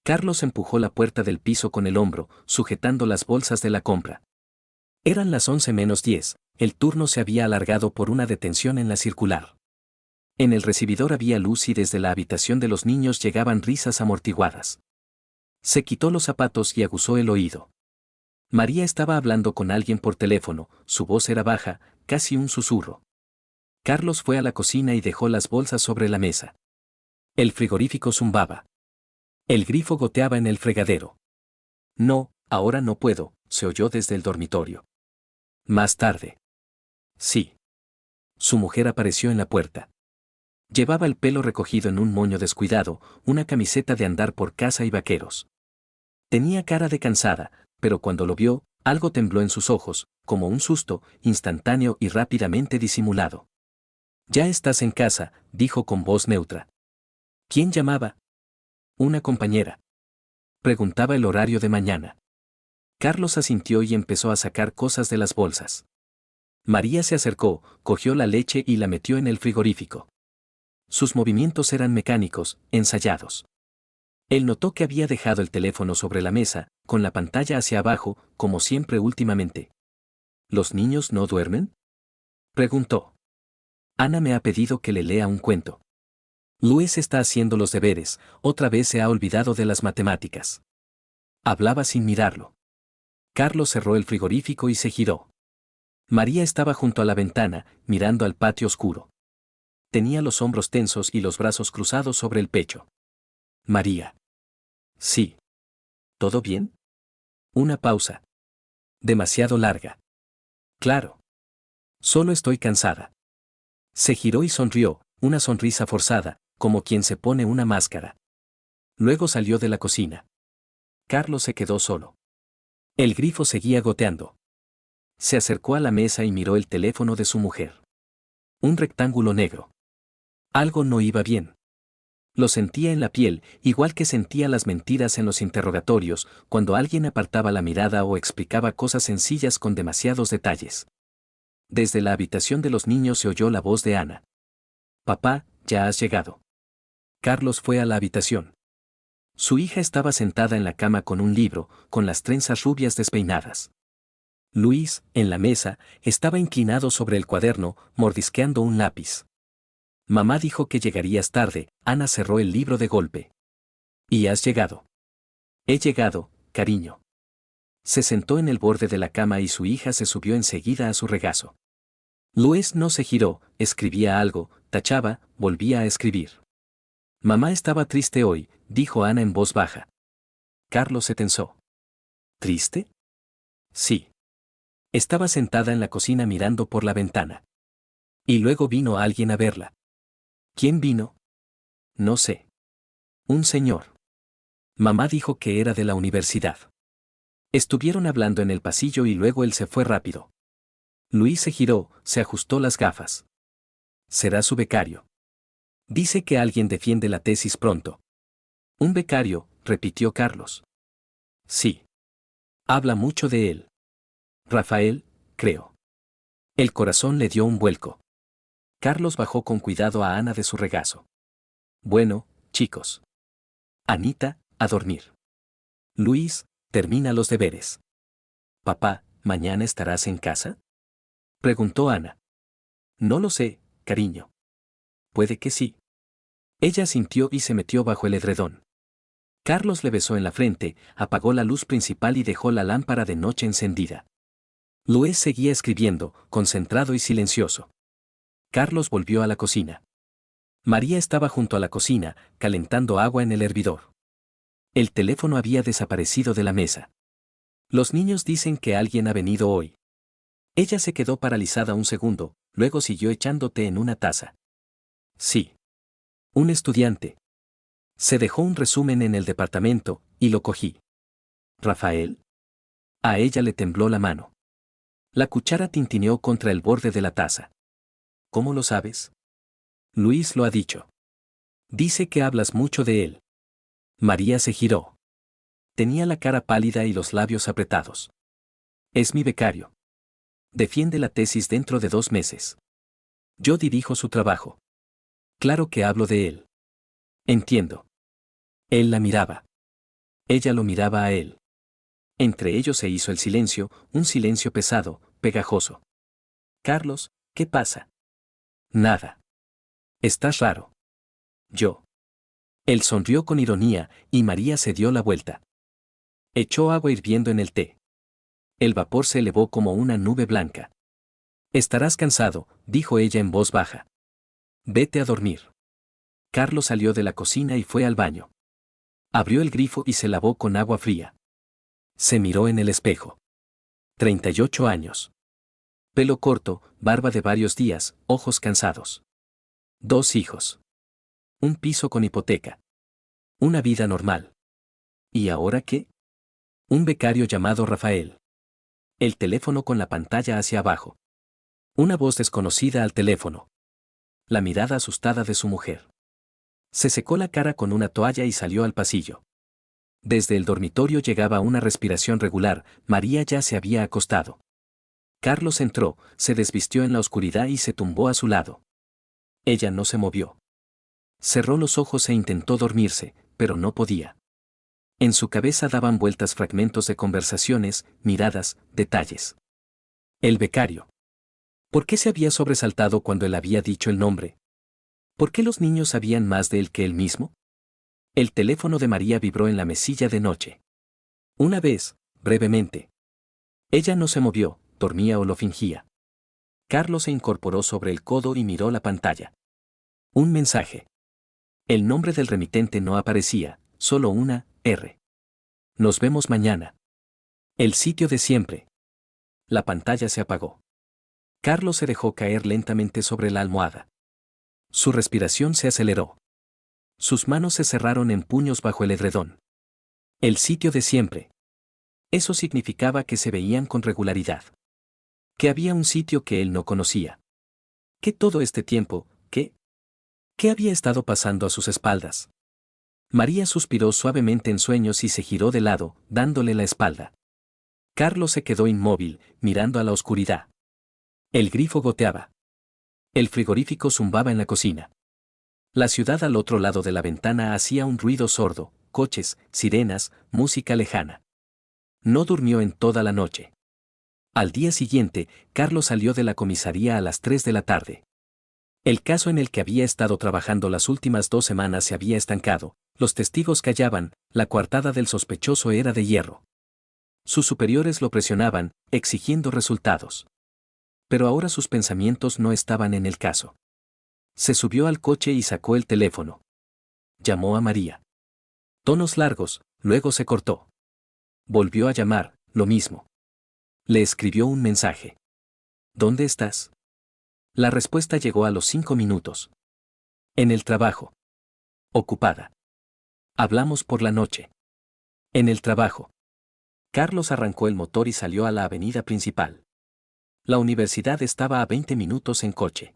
Carlos empujó la puerta del piso con el hombro, sujetando las bolsas de la compra. Eran las 11 menos 10, el turno se había alargado por una detención en la circular. En el recibidor había luz y desde la habitación de los niños llegaban risas amortiguadas. Se quitó los zapatos y aguzó el oído. María estaba hablando con alguien por teléfono, su voz era baja, casi un susurro. Carlos fue a la cocina y dejó las bolsas sobre la mesa. El frigorífico zumbaba. El grifo goteaba en el fregadero. No, ahora no puedo, se oyó desde el dormitorio. Más tarde. Sí. Su mujer apareció en la puerta. Llevaba el pelo recogido en un moño descuidado, una camiseta de andar por casa y vaqueros. Tenía cara de cansada, pero cuando lo vio, algo tembló en sus ojos, como un susto, instantáneo y rápidamente disimulado. Ya estás en casa, dijo con voz neutra. ¿Quién llamaba? Una compañera. Preguntaba el horario de mañana. Carlos asintió y empezó a sacar cosas de las bolsas. María se acercó, cogió la leche y la metió en el frigorífico. Sus movimientos eran mecánicos, ensayados. Él notó que había dejado el teléfono sobre la mesa, con la pantalla hacia abajo, como siempre últimamente. ¿Los niños no duermen? Preguntó. Ana me ha pedido que le lea un cuento. Luis está haciendo los deberes, otra vez se ha olvidado de las matemáticas. Hablaba sin mirarlo. Carlos cerró el frigorífico y se giró. María estaba junto a la ventana, mirando al patio oscuro. Tenía los hombros tensos y los brazos cruzados sobre el pecho. María. Sí. ¿Todo bien? Una pausa. Demasiado larga. Claro. Solo estoy cansada. Se giró y sonrió, una sonrisa forzada, como quien se pone una máscara. Luego salió de la cocina. Carlos se quedó solo. El grifo seguía goteando. Se acercó a la mesa y miró el teléfono de su mujer. Un rectángulo negro. Algo no iba bien. Lo sentía en la piel, igual que sentía las mentiras en los interrogatorios, cuando alguien apartaba la mirada o explicaba cosas sencillas con demasiados detalles. Desde la habitación de los niños se oyó la voz de Ana. Papá, ya has llegado. Carlos fue a la habitación. Su hija estaba sentada en la cama con un libro, con las trenzas rubias despeinadas. Luis, en la mesa, estaba inclinado sobre el cuaderno, mordisqueando un lápiz. Mamá dijo que llegarías tarde, Ana cerró el libro de golpe. ¿Y has llegado? He llegado, cariño. Se sentó en el borde de la cama y su hija se subió enseguida a su regazo. Luis no se giró, escribía algo, tachaba, volvía a escribir. Mamá estaba triste hoy, dijo Ana en voz baja. Carlos se tensó. ¿Triste? Sí. Estaba sentada en la cocina mirando por la ventana. Y luego vino alguien a verla. ¿Quién vino? No sé. Un señor. Mamá dijo que era de la universidad. Estuvieron hablando en el pasillo y luego él se fue rápido. Luis se giró, se ajustó las gafas. Será su becario. Dice que alguien defiende la tesis pronto. Un becario, repitió Carlos. Sí. Habla mucho de él. Rafael, creo. El corazón le dio un vuelco. Carlos bajó con cuidado a Ana de su regazo. Bueno, chicos. Anita, a dormir. Luis, termina los deberes. Papá, ¿mañana estarás en casa? Preguntó Ana. No lo sé, cariño. Puede que sí. Ella sintió y se metió bajo el edredón. Carlos le besó en la frente, apagó la luz principal y dejó la lámpara de noche encendida. Luis seguía escribiendo, concentrado y silencioso. Carlos volvió a la cocina. María estaba junto a la cocina, calentando agua en el hervidor. El teléfono había desaparecido de la mesa. Los niños dicen que alguien ha venido hoy. Ella se quedó paralizada un segundo, luego siguió echando té en una taza. Sí. Un estudiante. Se dejó un resumen en el departamento, y lo cogí. ¿Rafael? A ella le tembló la mano. La cuchara tintineó contra el borde de la taza. ¿Cómo lo sabes? Luis lo ha dicho. Dice que hablas mucho de él. María se giró. Tenía la cara pálida y los labios apretados. Es mi becario. Defiende la tesis dentro de 2 meses. Yo dirijo su trabajo. Claro que hablo de él. Entiendo. Él la miraba. Ella lo miraba a él. Entre ellos se hizo el silencio, un silencio pesado, pegajoso. Carlos, ¿qué pasa? Nada. Estás raro. Yo. Él sonrió con ironía, y María se dio la vuelta. Echó agua hirviendo en el té. El vapor se elevó como una nube blanca. Estarás cansado, dijo ella en voz baja. Vete a dormir. Carlos salió de la cocina y fue al baño. Abrió el grifo y se lavó con agua fría. Se miró en el espejo. 38 años. Pelo corto, barba de varios días, ojos cansados. 2 hijos. Un piso con hipoteca. Una vida normal. ¿Y ahora qué? Un becario llamado Rafael. El teléfono con la pantalla hacia abajo. Una voz desconocida al teléfono. La mirada asustada de su mujer. Se secó la cara con una toalla y salió al pasillo. Desde el dormitorio llegaba una respiración regular, María ya se había acostado. Carlos entró, se desvistió en la oscuridad y se tumbó a su lado. Ella no se movió. Cerró los ojos e intentó dormirse, pero no podía. En su cabeza daban vueltas fragmentos de conversaciones, miradas, detalles. El becario. ¿Por qué se había sobresaltado cuando él había dicho el nombre? ¿Por qué los niños sabían más de él que él mismo? El teléfono de María vibró en la mesilla de noche. Una vez, brevemente. Ella no se movió, dormía o lo fingía. Carlos se incorporó sobre el codo y miró la pantalla. Un mensaje. El nombre del remitente no aparecía, solo una R. Nos vemos mañana. El sitio de siempre. La pantalla se apagó. Carlos se dejó caer lentamente sobre la almohada. Su respiración se aceleró. Sus manos se cerraron en puños bajo el edredón. El sitio de siempre. Eso significaba que se veían con regularidad. Que había un sitio que él no conocía. Que todo este tiempo, ¿qué había estado pasando a sus espaldas? María suspiró suavemente en sueños y se giró de lado, dándole la espalda. Carlos se quedó inmóvil, mirando a la oscuridad. El grifo goteaba. El frigorífico zumbaba en la cocina. La ciudad al otro lado de la ventana hacía un ruido sordo, coches, sirenas, música lejana. No durmió en toda la noche. Al día siguiente, Carlos salió de la comisaría a las 3 de la tarde. El caso en el que había estado trabajando las últimas 2 semanas se había estancado, los testigos callaban, la coartada del sospechoso era de hierro. Sus superiores lo presionaban, exigiendo resultados. Pero ahora sus pensamientos no estaban en el caso. Se subió al coche y sacó el teléfono. Llamó a María. Tonos largos, luego se cortó. Volvió a llamar, lo mismo. Le escribió un mensaje. ¿Dónde estás? La respuesta llegó a los 5 minutos. En el trabajo. Ocupada. Hablamos por la noche. En el trabajo. Carlos arrancó el motor y salió a la avenida principal. La universidad estaba a 20 minutos en coche.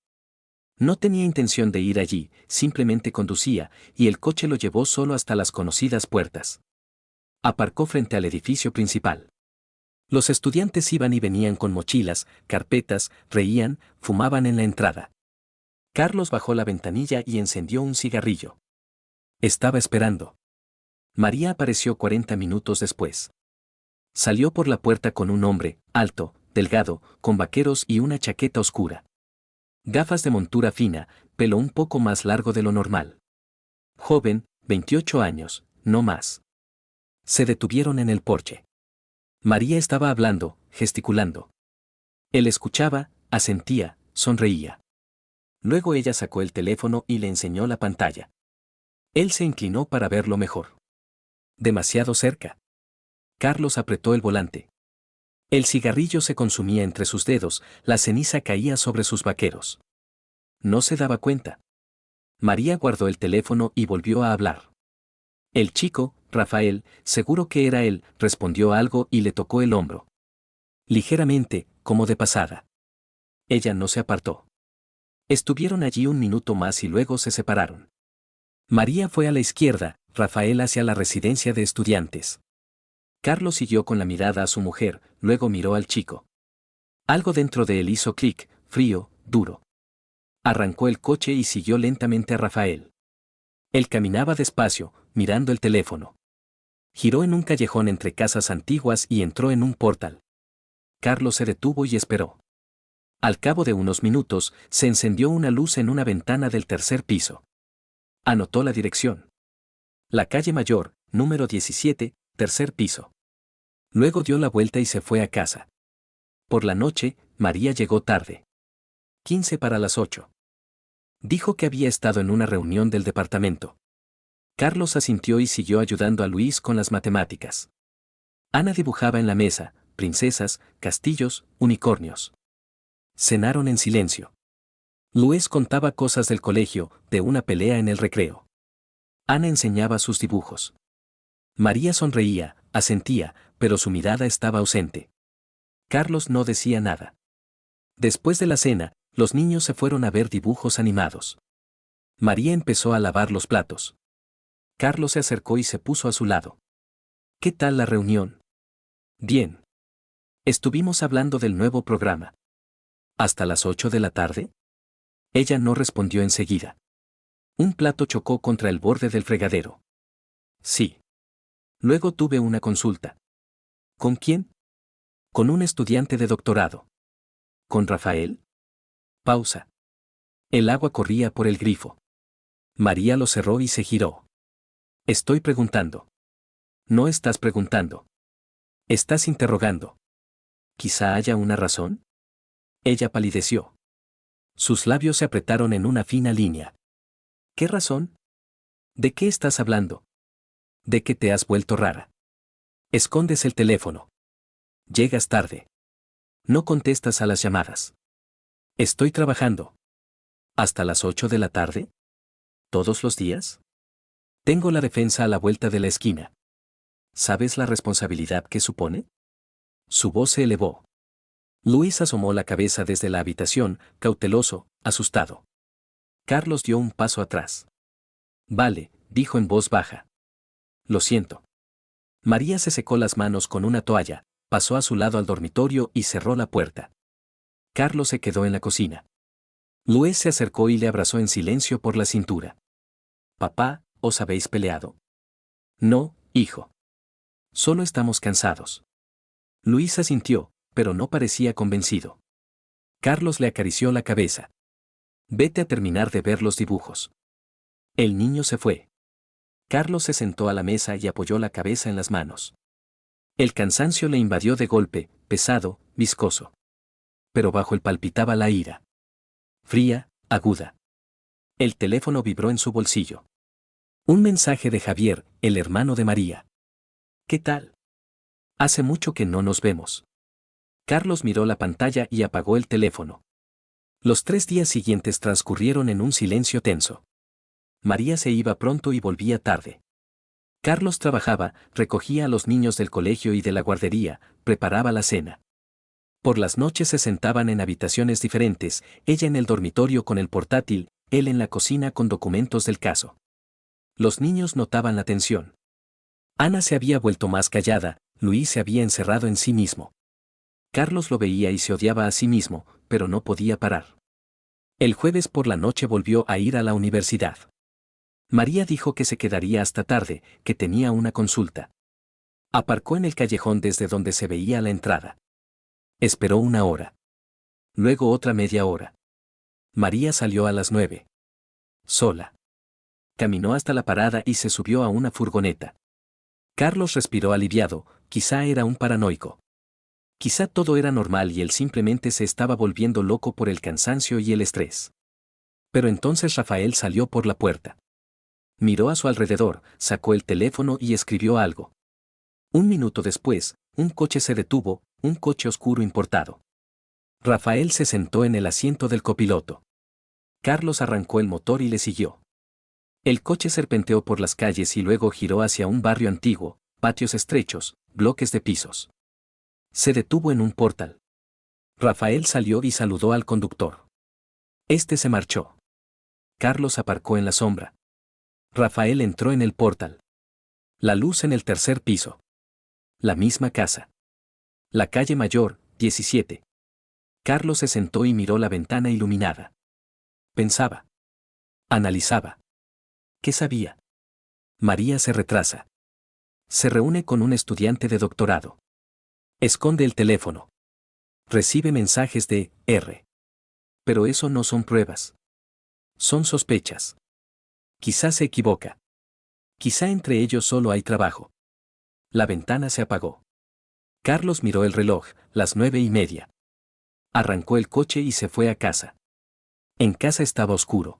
No tenía intención de ir allí, simplemente conducía, y el coche lo llevó solo hasta las conocidas puertas. Aparcó frente al edificio principal. Los estudiantes iban y venían con mochilas, carpetas, reían, fumaban en la entrada. Carlos bajó la ventanilla y encendió un cigarrillo. Estaba esperando. María apareció 40 minutos después. Salió por la puerta con un hombre, alto, delgado, con vaqueros y una chaqueta oscura. Gafas de montura fina, pelo un poco más largo de lo normal. Joven, 28 años, no más. Se detuvieron en el porche. María estaba hablando, gesticulando. Él escuchaba, asentía, sonreía. Luego ella sacó el teléfono y le enseñó la pantalla. Él se inclinó para verlo mejor. Demasiado cerca. Carlos apretó el volante. El cigarrillo se consumía entre sus dedos, la ceniza caía sobre sus vaqueros. No se daba cuenta. María guardó el teléfono y volvió a hablar. El chico, Rafael, seguro que era él, respondió algo y le tocó el hombro. Ligeramente, como de pasada. Ella no se apartó. Estuvieron allí un minuto más y luego se separaron. María fue a la izquierda, Rafael hacia la residencia de estudiantes. Carlos siguió con la mirada a su mujer, luego miró al chico. Algo dentro de él hizo clic, frío, duro. Arrancó el coche y siguió lentamente a Rafael. Él caminaba despacio, mirando el teléfono. Giró en un callejón entre casas antiguas y entró en un portal. Carlos se detuvo y esperó. Al cabo de unos minutos, se encendió una luz en una ventana del tercer piso. Anotó la dirección. La calle Mayor, número 17, tercer piso. Luego dio la vuelta y se fue a casa. Por la noche, María llegó tarde. 15 para las 8. Dijo que había estado en una reunión del departamento. Carlos asintió y siguió ayudando a Luis con las matemáticas. Ana dibujaba en la mesa, princesas, castillos, unicornios. Cenaron en silencio. Luis contaba cosas del colegio, de una pelea en el recreo. Ana enseñaba sus dibujos. María sonreía, asentía, pero su mirada estaba ausente. Carlos no decía nada. Después de la cena, los niños se fueron a ver dibujos animados. María empezó a lavar los platos. Carlos se acercó y se puso a su lado. ¿Qué tal la reunión? Bien. Estuvimos hablando del nuevo programa. ¿Hasta las 8 de la tarde? Ella no respondió enseguida. Un plato chocó contra el borde del fregadero. Sí. Luego tuve una consulta. ¿Con quién? Con un estudiante de doctorado. ¿Con Rafael? Pausa. El agua corría por el grifo. María lo cerró y se giró. Estoy preguntando. No estás preguntando. Estás interrogando. ¿Quizá haya una razón? Ella palideció. Sus labios se apretaron en una fina línea. ¿Qué razón? ¿De qué estás hablando? ¿De que te has vuelto rara? Escondes el teléfono. Llegas tarde. No contestas a las llamadas. Estoy trabajando. ¿Hasta las 8 de la tarde? ¿Todos los días? Tengo la defensa a la vuelta de la esquina. ¿Sabes la responsabilidad que supone? Su voz se elevó. Luis asomó la cabeza desde la habitación, cauteloso, asustado. Carlos dio un paso atrás. Vale, dijo en voz baja. Lo siento. María se secó las manos con una toalla, pasó a su lado al dormitorio y cerró la puerta. Carlos se quedó en la cocina. Luis se acercó y le abrazó en silencio por la cintura. Papá, ¿os habéis peleado? No, hijo. Solo estamos cansados. Luis asintió, pero no parecía convencido. Carlos le acarició la cabeza. Vete a terminar de ver los dibujos. El niño se fue. Carlos se sentó a la mesa y apoyó la cabeza en las manos. El cansancio le invadió de golpe, pesado, viscoso. Pero bajo él palpitaba la ira. Fría, aguda. El teléfono vibró en su bolsillo. Un mensaje de Javier, el hermano de María. ¿Qué tal? Hace mucho que no nos vemos. Carlos miró la pantalla y apagó el teléfono. Los 3 días siguientes transcurrieron en un silencio tenso. María se iba pronto y volvía tarde. Carlos trabajaba, recogía a los niños del colegio y de la guardería, preparaba la cena. Por las noches se sentaban en habitaciones diferentes, ella en el dormitorio con el portátil, él en la cocina con documentos del caso. Los niños notaban la tensión. Ana se había vuelto más callada, Luis se había encerrado en sí mismo. Carlos lo veía y se odiaba a sí mismo, pero no podía parar. El jueves por la noche volvió a ir a la universidad. María dijo que se quedaría hasta tarde, que tenía una consulta. Aparcó en el callejón desde donde se veía la entrada. Esperó 1 hora. Luego otra media hora. María salió a las 9. Sola. Caminó hasta la parada y se subió a una furgoneta. Carlos respiró aliviado, quizá era un paranoico. Quizá todo era normal y él simplemente se estaba volviendo loco por el cansancio y el estrés. Pero entonces Rafael salió por la puerta. Miró a su alrededor, sacó el teléfono y escribió algo. 1 minuto después, un coche se detuvo, un coche oscuro importado. Rafael se sentó en el asiento del copiloto. Carlos arrancó el motor y le siguió. El coche serpenteó por las calles y luego giró hacia un barrio antiguo, patios estrechos, bloques de pisos. Se detuvo en un portal. Rafael salió y saludó al conductor. Este se marchó. Carlos aparcó en la sombra. Rafael entró en el portal. La luz en el tercer piso. La misma casa. La calle Mayor, 17. Carlos se sentó y miró la ventana iluminada. Pensaba. Analizaba. ¿Qué sabía? María se retrasa. Se reúne con un estudiante de doctorado. Esconde el teléfono. Recibe mensajes de R. Pero eso no son pruebas. Son sospechas. Quizá se equivoca. Quizá entre ellos solo hay trabajo. La ventana se apagó. Carlos miró el reloj, las 9:30. Arrancó el coche y se fue a casa. En casa estaba oscuro.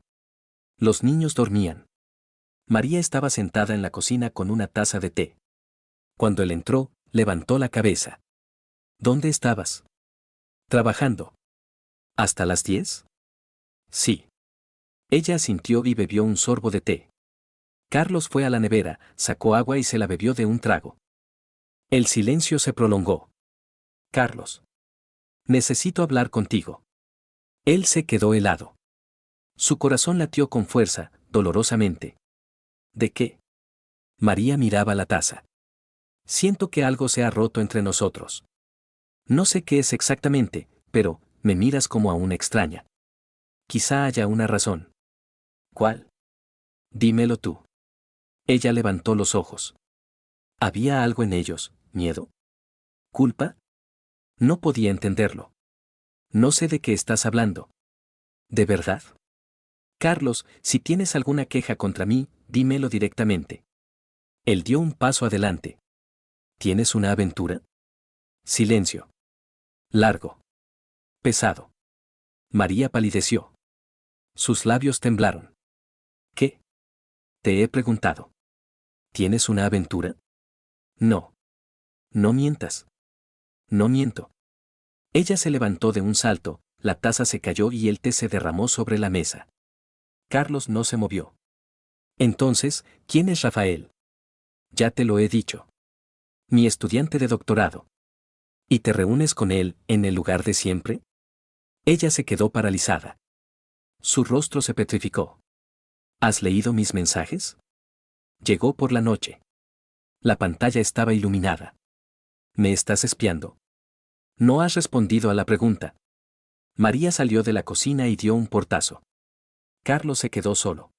Los niños dormían. María estaba sentada en la cocina con una taza de té. Cuando él entró, levantó la cabeza. ¿Dónde estabas? Trabajando. ¿Hasta las 10? Sí. Ella asintió y bebió un sorbo de té. Carlos fue a la nevera, sacó agua y se la bebió de un trago. El silencio se prolongó. Carlos. Necesito hablar contigo. Él se quedó helado. Su corazón latió con fuerza, dolorosamente. ¿De qué? María miraba la taza. Siento que algo se ha roto entre nosotros. No sé qué es exactamente, pero me miras como a una extraña. Quizá haya una razón. ¿Cuál? Dímelo tú. Ella levantó los ojos. ¿Había algo en ellos? ¿Miedo? ¿Culpa? No podía entenderlo. No sé de qué estás hablando. ¿De verdad? Carlos, si tienes alguna queja contra mí, dímelo directamente. Él dio un paso adelante. ¿Tienes una aventura? Silencio. Largo. Pesado. María palideció. Sus labios temblaron. ¿Qué? Te he preguntado. ¿Tienes una aventura? No. No mientas. No miento. Ella se levantó de un salto, la taza se cayó y el té se derramó sobre la mesa. Carlos no se movió. Entonces, ¿quién es Rafael? Ya te lo he dicho. Mi estudiante de doctorado. ¿Y te reúnes con él, en el lugar de siempre? Ella se quedó paralizada. Su rostro se petrificó. ¿Has leído mis mensajes? Llegó por la noche. La pantalla estaba iluminada. ¿Me estás espiando? No has respondido a la pregunta. María salió de la cocina y dio un portazo. Carlos se quedó solo.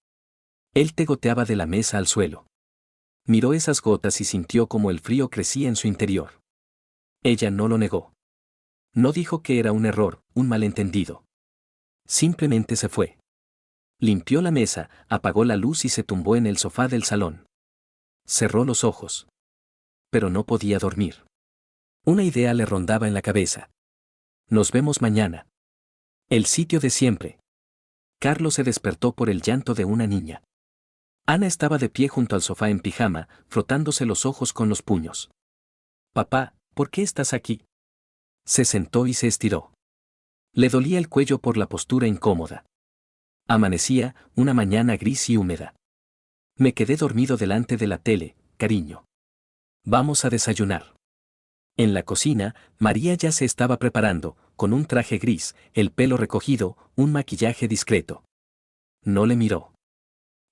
Él te goteaba de la mesa al suelo. Miró esas gotas y sintió como el frío crecía en su interior. Ella no lo negó. No dijo que era un error, un malentendido. Simplemente se fue. Limpió la mesa, apagó la luz y se tumbó en el sofá del salón. Cerró los ojos. Pero no podía dormir. Una idea le rondaba en la cabeza. Nos vemos mañana. El sitio de siempre. Carlos se despertó por el llanto de una niña. Ana estaba de pie junto al sofá en pijama, frotándose los ojos con los puños. Papá, ¿por qué estás aquí? Se sentó y se estiró. Le dolía el cuello por la postura incómoda. Amanecía, una mañana gris y húmeda. Me quedé dormido delante de la tele, cariño. Vamos a desayunar. En la cocina, María ya se estaba preparando, con un traje gris, el pelo recogido, un maquillaje discreto. No le miró.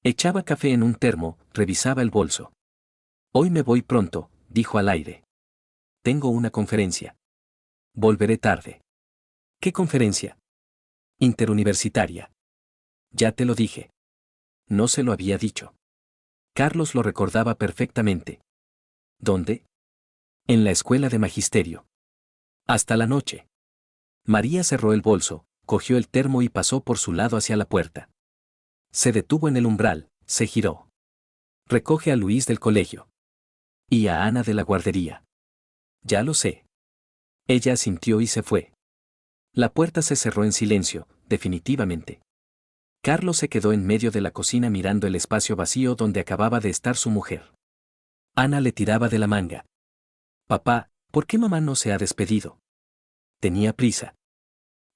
Echaba café en un termo, revisaba el bolso. Hoy me voy pronto, dijo al aire. Tengo una conferencia. Volveré tarde. ¿Qué conferencia? Interuniversitaria. Ya te lo dije. No se lo había dicho. Carlos lo recordaba perfectamente. ¿Dónde? En la escuela de magisterio. Hasta la noche. María cerró el bolso, cogió el termo y pasó por su lado hacia la puerta. Se detuvo en el umbral, se giró. Recoge a Luis del colegio. Y a Ana de la guardería. Ya lo sé. Ella asintió y se fue. La puerta se cerró en silencio, definitivamente. Carlos se quedó en medio de la cocina mirando el espacio vacío donde acababa de estar su mujer. Ana le tiraba de la manga. Papá, ¿por qué mamá no se ha despedido? Tenía prisa.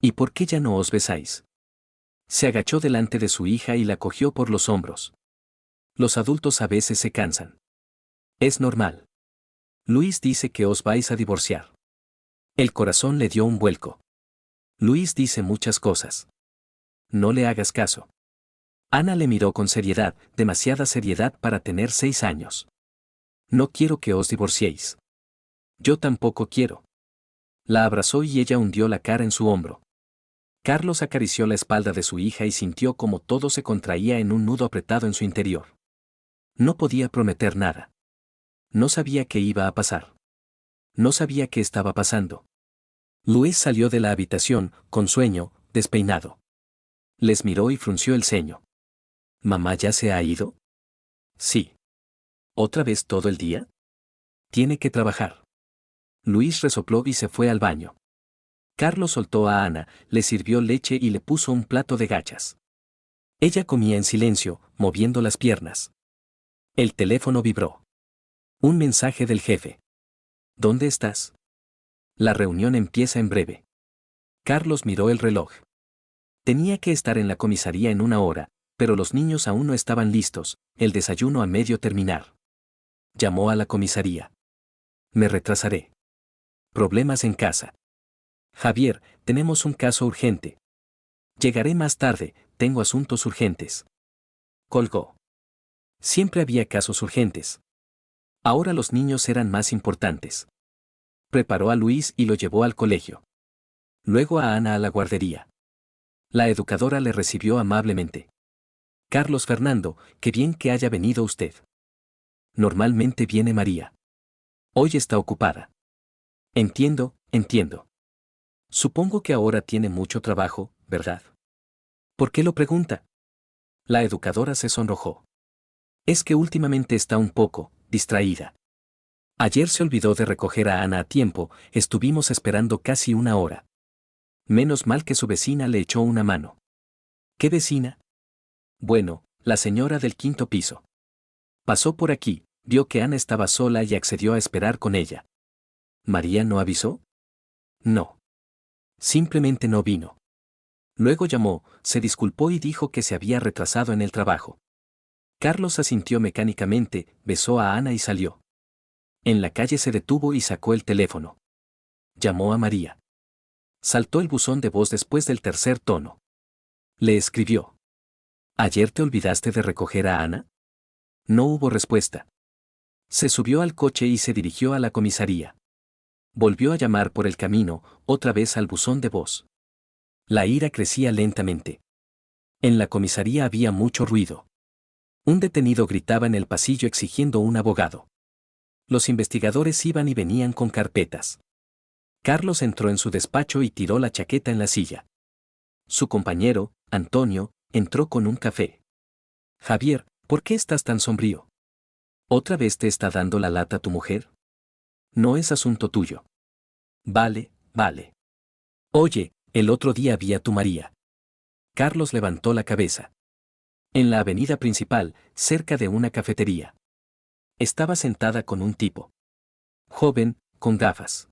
¿Y por qué ya no os besáis? Se agachó delante de su hija y la cogió por los hombros. Los adultos a veces se cansan. Es normal. Luis dice que os vais a divorciar. El corazón le dio un vuelco. Luis dice muchas cosas. No le hagas caso. Ana le miró con seriedad, demasiada seriedad para tener 6 años. No quiero que os divorciéis. Yo tampoco quiero. La abrazó y ella hundió la cara en su hombro. Carlos acarició la espalda de su hija y sintió como todo se contraía en un nudo apretado en su interior. No podía prometer nada. No sabía qué iba a pasar. No sabía qué estaba pasando. Luis salió de la habitación, con sueño, despeinado. Les miró y frunció el ceño. ¿Mamá ya se ha ido? Sí. ¿Otra vez todo el día? Tiene que trabajar. Luis resopló y se fue al baño. Carlos soltó a Ana, le sirvió leche y le puso un plato de gachas. Ella comía en silencio, moviendo las piernas. El teléfono vibró. Un mensaje del jefe. ¿Dónde estás? La reunión empieza en breve. Carlos miró el reloj. Tenía que estar en la comisaría en 1 hora, pero los niños aún no estaban listos, el desayuno a medio terminar. Llamó a la comisaría. Me retrasaré. Problemas en casa. Javier, tenemos un caso urgente. Llegaré más tarde, tengo asuntos urgentes. Colgó. Siempre había casos urgentes. Ahora los niños eran más importantes. Preparó a Luis y lo llevó al colegio. Luego a Ana a la guardería. La educadora le recibió amablemente. Carlos Fernando, qué bien que haya venido usted. Normalmente viene María. Hoy está ocupada. Entiendo, entiendo. Supongo que ahora tiene mucho trabajo, ¿verdad? ¿Por qué lo pregunta? La educadora se sonrojó. Es que últimamente está un poco distraída. Ayer se olvidó de recoger a Ana a tiempo, estuvimos esperando casi 1 hora. Menos mal que su vecina le echó una mano. ¿Qué vecina? Bueno, la señora del 5.º piso. Pasó por aquí, vio que Ana estaba sola y accedió a esperar con ella. ¿María no avisó? No. Simplemente no vino. Luego llamó, se disculpó y dijo que se había retrasado en el trabajo. Carlos asintió mecánicamente, besó a Ana y salió. En la calle se detuvo y sacó el teléfono. Llamó a María. Saltó el buzón de voz después del tercer tono. Le escribió. ¿Ayer te olvidaste de recoger a Ana? No hubo respuesta. Se subió al coche y se dirigió a la comisaría. Volvió a llamar por el camino, otra vez al buzón de voz. La ira crecía lentamente. En la comisaría había mucho ruido. Un detenido gritaba en el pasillo exigiendo un abogado. Los investigadores iban y venían con carpetas. Carlos entró en su despacho y tiró la chaqueta en la silla. Su compañero, Antonio, entró con un café. Javier, ¿por qué estás tan sombrío? ¿Otra vez te está dando la lata tu mujer? No es asunto tuyo. Vale, vale. Oye, el otro día vi a tu María. Carlos levantó la cabeza. En la avenida principal, cerca de una cafetería. Estaba sentada con un tipo. Joven, con gafas.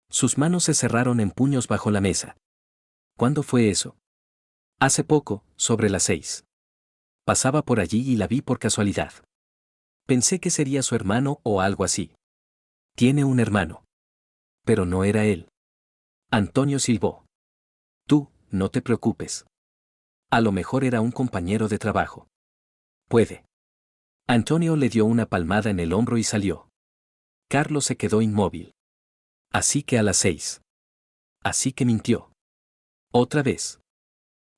Sus manos se cerraron en puños bajo la mesa. ¿Cuándo fue eso? Hace poco, sobre las 6. Pasaba por allí y la vi por casualidad. Pensé que sería su hermano o algo así. Tiene un hermano. Pero no era él. Antonio silbó. Tú, no te preocupes. A lo mejor era un compañero de trabajo. Puede. Antonio le dio una palmada en el hombro y salió. Carlos se quedó inmóvil. Así que a las 6. Así que mintió. Otra vez.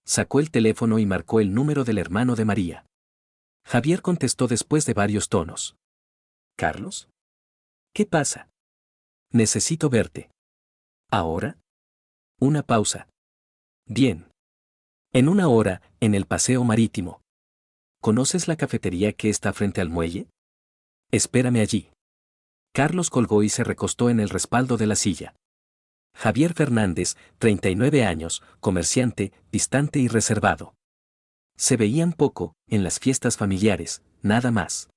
Sacó el teléfono y marcó el número del hermano de María. Javier contestó después de varios tonos. ¿Carlos? ¿Qué pasa? Necesito verte. ¿Ahora? Una pausa. Bien. En 1 hora, en el paseo marítimo. ¿Conoces la cafetería que está frente al muelle? Espérame allí. Carlos colgó y se recostó en el respaldo de la silla. Javier Fernández, 39 años, comerciante, distante y reservado. Se veían poco, en las fiestas familiares, nada más.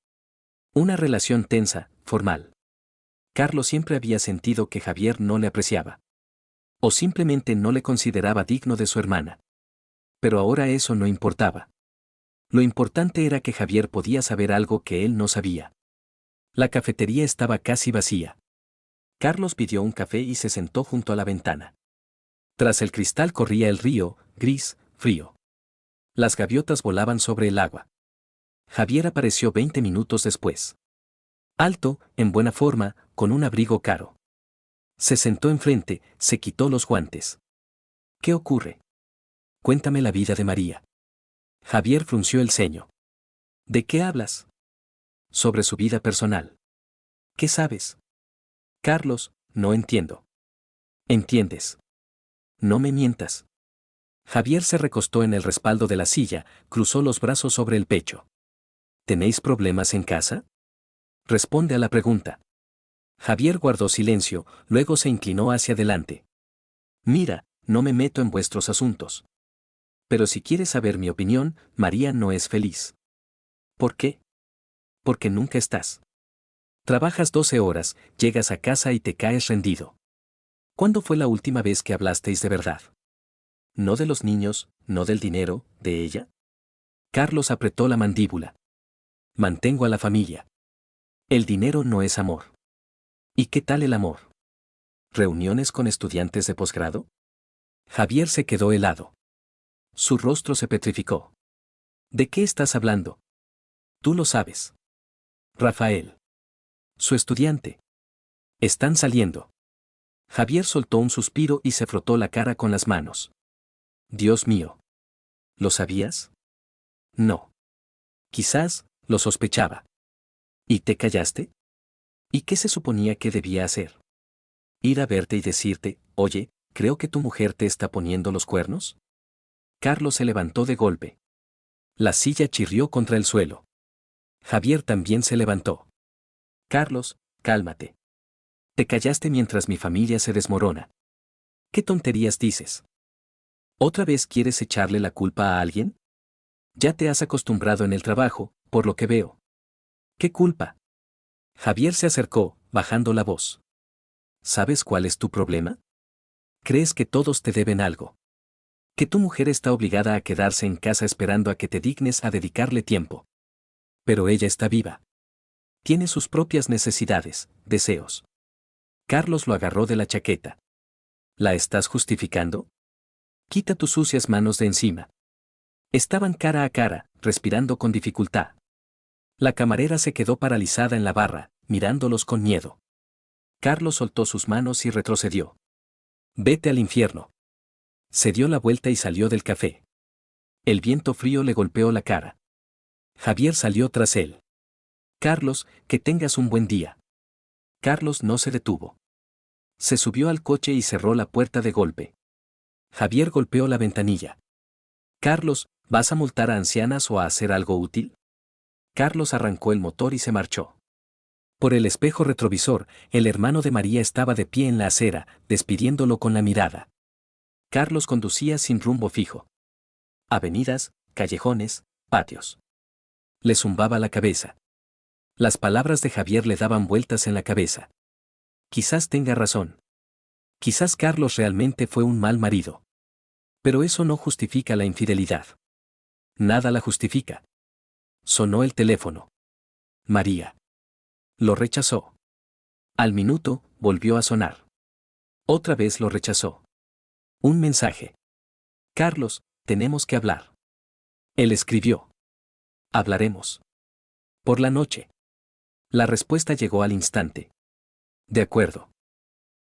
Una relación tensa, formal. Carlos siempre había sentido que Javier no le apreciaba. O simplemente no le consideraba digno de su hermana. Pero ahora eso no importaba. Lo importante era que Javier podía saber algo que él no sabía. La cafetería estaba casi vacía. Carlos pidió un café y se sentó junto a la ventana. Tras el cristal corría el río, gris, frío. Las gaviotas volaban sobre el agua. Javier apareció 20 minutos después. Alto, en buena forma, con un abrigo caro. Se sentó enfrente, se quitó los guantes. ¿Qué ocurre? Cuéntame la vida de María. Javier frunció el ceño. ¿De qué hablas? Sobre su vida personal. ¿Qué sabes? Carlos, no entiendo. ¿Entiendes? No me mientas. Javier se recostó en el respaldo de la silla, cruzó los brazos sobre el pecho. ¿Tenéis problemas en casa? Responde a la pregunta. Javier guardó silencio, luego se inclinó hacia adelante. Mira, no me meto en vuestros asuntos. Pero si quieres saber mi opinión, María no es feliz. ¿Por qué? Porque nunca estás. Trabajas 12 horas, llegas a casa y te caes rendido. ¿Cuándo fue la última vez que hablasteis de verdad? No de los niños, no del dinero, de ella. Carlos apretó la mandíbula. Mantengo a la familia. El dinero no es amor. ¿Y qué tal el amor? ¿Reuniones con estudiantes de posgrado? Javier se quedó helado. Su rostro se petrificó. ¿De qué estás hablando? Tú lo sabes. Rafael. Su estudiante. Están saliendo. Javier soltó un suspiro y se frotó la cara con las manos. Dios mío. ¿Lo sabías? No. Quizás, lo sospechaba. ¿Y te callaste? ¿Y qué se suponía que debía hacer? ¿Ir a verte y decirte, oye, creo que tu mujer te está poniendo los cuernos? Carlos se levantó de golpe. La silla chirrió contra el suelo. Javier también se levantó. Carlos, cálmate. Te callaste mientras mi familia se desmorona. ¿Qué tonterías dices? ¿Otra vez quieres echarle la culpa a alguien? Ya te has acostumbrado en el trabajo, por lo que veo. ¿Qué culpa? Javier se acercó, bajando la voz. ¿Sabes cuál es tu problema? ¿Crees que todos te deben algo? Que tu mujer está obligada a quedarse en casa esperando a que te dignes a dedicarle tiempo. Pero ella está viva. Tiene sus propias necesidades, deseos. Carlos lo agarró de la chaqueta. ¿La estás justificando? Quita tus sucias manos de encima. Estaban cara a cara, respirando con dificultad. La camarera se quedó paralizada en la barra, mirándolos con miedo. Carlos soltó sus manos y retrocedió. Vete al infierno. Se dio la vuelta y salió del café. El viento frío le golpeó la cara. Javier salió tras él. Carlos, que tengas un buen día. Carlos no se detuvo. Se subió al coche y cerró la puerta de golpe. Javier golpeó la ventanilla. Carlos, ¿vas a multar a ancianas o a hacer algo útil? Carlos arrancó el motor y se marchó. Por el espejo retrovisor, el hermano de María estaba de pie en la acera, despidiéndolo con la mirada. Carlos conducía sin rumbo fijo. Avenidas, callejones, patios. Le zumbaba la cabeza. Las palabras de Javier le daban vueltas en la cabeza. Quizás tenga razón. Quizás Carlos realmente fue un mal marido. Pero eso no justifica la infidelidad. Nada la justifica. Sonó el teléfono. María. Lo rechazó. Al minuto, volvió a sonar. Otra vez lo rechazó. Un mensaje. Carlos, tenemos que hablar. Él escribió. Hablaremos. Por la noche. La respuesta llegó al instante. De acuerdo.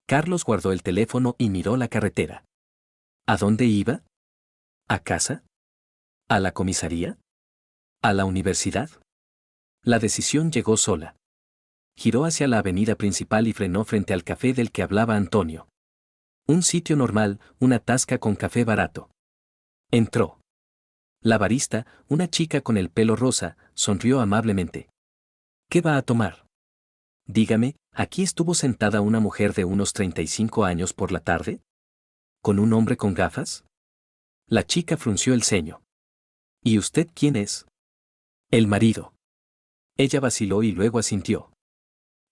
Carlos guardó el teléfono y miró la carretera. ¿A dónde iba? ¿A casa? ¿A la comisaría? ¿A la universidad? La decisión llegó sola. Giró hacia la avenida principal y frenó frente al café del que hablaba Antonio. Un sitio normal, una tasca con café barato. Entró. La barista, una chica con el pelo rosa, sonrió amablemente. ¿Qué va a tomar? Dígame, ¿aquí estuvo sentada una mujer de unos 35 años por la tarde? ¿Con un hombre con gafas? La chica frunció el ceño. ¿Y usted quién es? El marido. Ella vaciló y luego asintió.